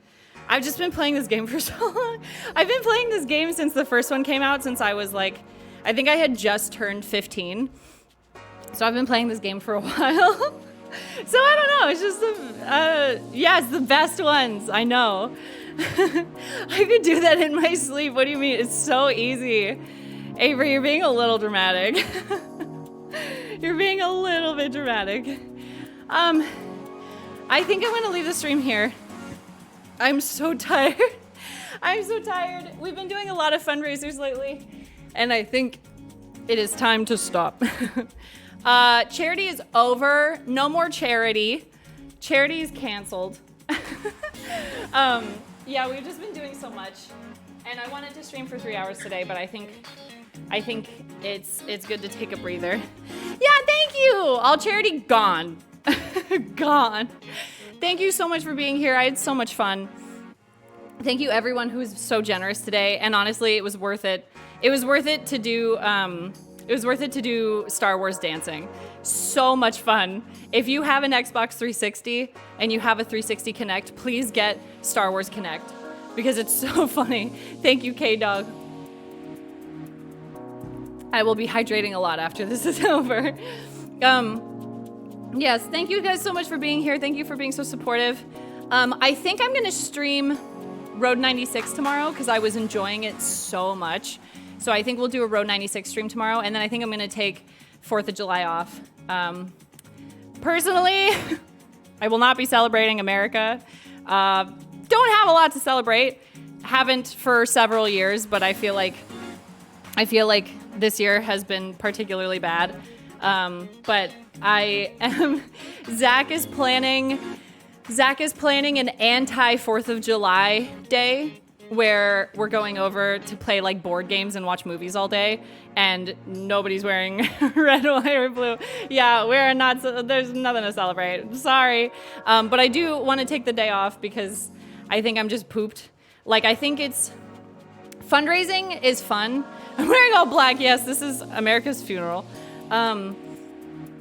I've just been playing this game for so long. I've been playing this game since the first one came out, since I was like, I think I had just turned 15. So I've been playing this game for a while. So I don't know, it's just, it's the best ones, I know. I could do that in my sleep, what do you mean? It's so easy. Avery, you're being a little dramatic. You're being a little bit dramatic. I think I'm gonna leave the stream here. I'm so tired. I'm so tired. We've been doing a lot of fundraisers lately, and I think it is time to stop. Charity is over. No more charity. Charity is canceled. Yeah, we've just been doing so much, and I wanted to stream for 3 hours today, but I think it's good to take a breather. Yeah, thank you. All charity gone. Gone. Thank you so much for being here. I had so much fun. Thank you everyone who was so generous today, and honestly, it was worth it. It was worth it to do Star Wars dancing. So much fun. If you have an Xbox 360 and you have a 360 Kinect, please get Star Wars Kinect because it's so funny. Thank you, K-Dog. I will be hydrating a lot after this is over. Yes, thank you guys so much for being here. Thank you for being so supportive. I think I'm gonna stream Road 96 tomorrow because I was enjoying it so much. So I think we'll do a Road 96 stream tomorrow, and then I think I'm gonna take 4th of July off. Personally, I will not be celebrating America. Don't have a lot to celebrate. Haven't for several years, but I feel like this year has been particularly bad. But I am, Zach is planning an anti-4th of July day where we're going over to play like board games and watch movies all day, and nobody's wearing red, white, or blue. Yeah, there's nothing to celebrate. Sorry. But I do want to take the day off because I think I'm just pooped. Like, I think fundraising is fun. I'm wearing all black. Yes, this is America's funeral.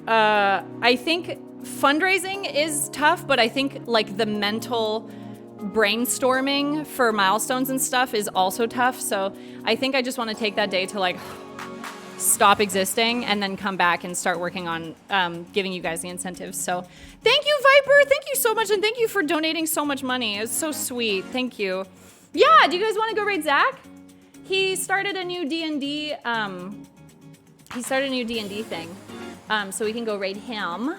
I think fundraising is tough, but I think like the mental brainstorming for milestones and stuff is also tough. So I think I just want to take that day to like stop existing and then come back and start working on giving you guys the incentives. So thank you, Viper. Thank you so much. And thank you for donating so much money. It's so sweet. Thank you. Yeah, do you guys want to go raid Zach? He started a new D&D thing. So we can go raid him.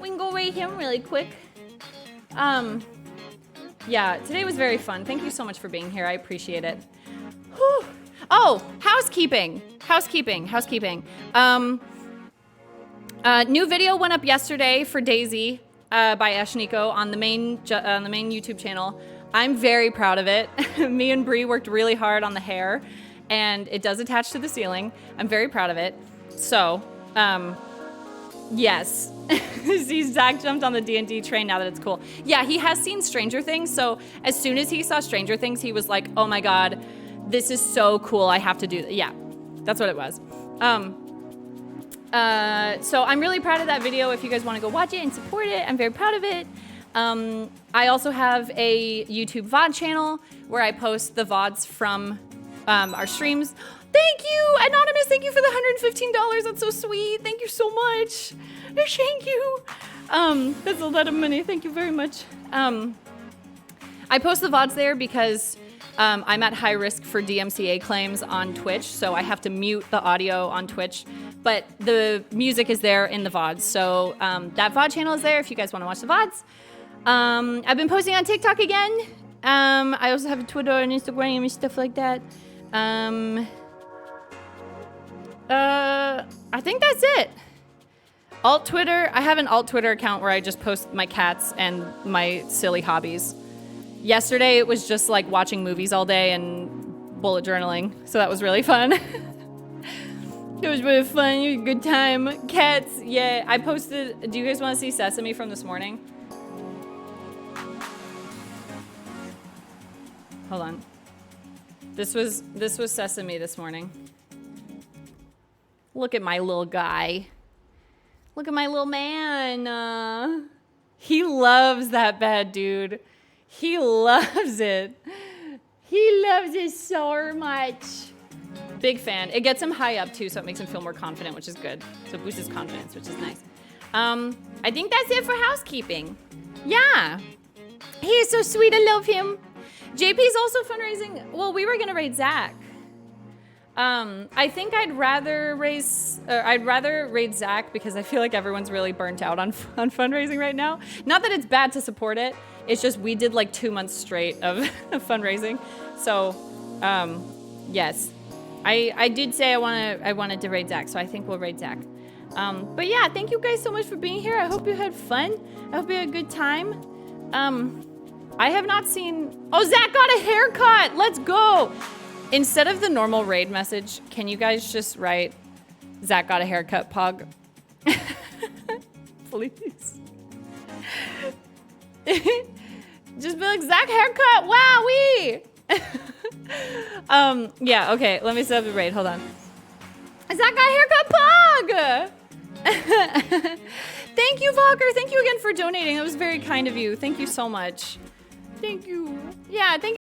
We can go raid him really quick. Yeah, today was very fun. Thank you so much for being here. I appreciate it. Whew. Oh, housekeeping. New video went up yesterday for Daisy by Eshniko on the main YouTube channel. I'm very proud of it. Me and Bree worked really hard on the hair, and it does attach to the ceiling. I'm very proud of it. So, yes. See, Zach jumped on the D&D train now that it's cool. Yeah, he has seen Stranger Things, so as soon as he saw Stranger Things, he was like, oh my god, this is so cool, I have to do that. Yeah, that's what it was. So I'm really proud of that video. If you guys want to go watch it and support it, I'm very proud of it. I also have a YouTube VOD channel where I post the VODs from our streams. Thank you, Anonymous. Thank you for the $115. That's so sweet. Thank you so much. Thank you. That's a lot of money. Thank you very much. I post the VODs there because I'm at high risk for DMCA claims on Twitch, so I have to mute the audio on Twitch. But the music is there in the VODs, so that VOD channel is there if you guys want to watch the VODs. I've been posting on TikTok again. I also have a Twitter and Instagram and stuff like that. I think that's it. Alt Twitter. I have an alt Twitter account where I just post my cats and my silly hobbies. Yesterday it was just like watching movies all day and bullet journaling, so that was really fun. It was really fun. It was a good time. Cats. Yeah, I posted. Do you guys want to see Sesame from this morning? Hold on. This was Sesame this morning. Look at my little guy. Look at my little man. He loves that bed, dude. He loves it. He loves it so much. Big fan. It gets him high up too, so it makes him feel more confident, which is good. So it boosts his confidence, which is nice. I think that's it for housekeeping. Yeah. He is so sweet. I love him. JP's also fundraising. Well, we were gonna raid Zach. I think I'd rather raid Zach because I feel like everyone's really burnt out on fundraising right now. Not that it's bad to support it. It's just we did like 2 months straight of fundraising. So, yes, I did say I wanted to raid Zach, so I think we'll raid Zach. But yeah, thank you guys so much for being here. I hope you had fun. I hope you had a good time. I have not seen. Oh, Zach got a haircut. Let's go. Instead of the normal raid message, can you guys just write, Zach got a haircut, Pog? Please. Just be like, Zach haircut, wowee! Yeah, okay, let me set up the raid, hold on. Zach got a haircut, Pog! Thank you, Volker, thank you again for donating. That was very kind of you. Thank you so much. Thank you. Yeah, thank you.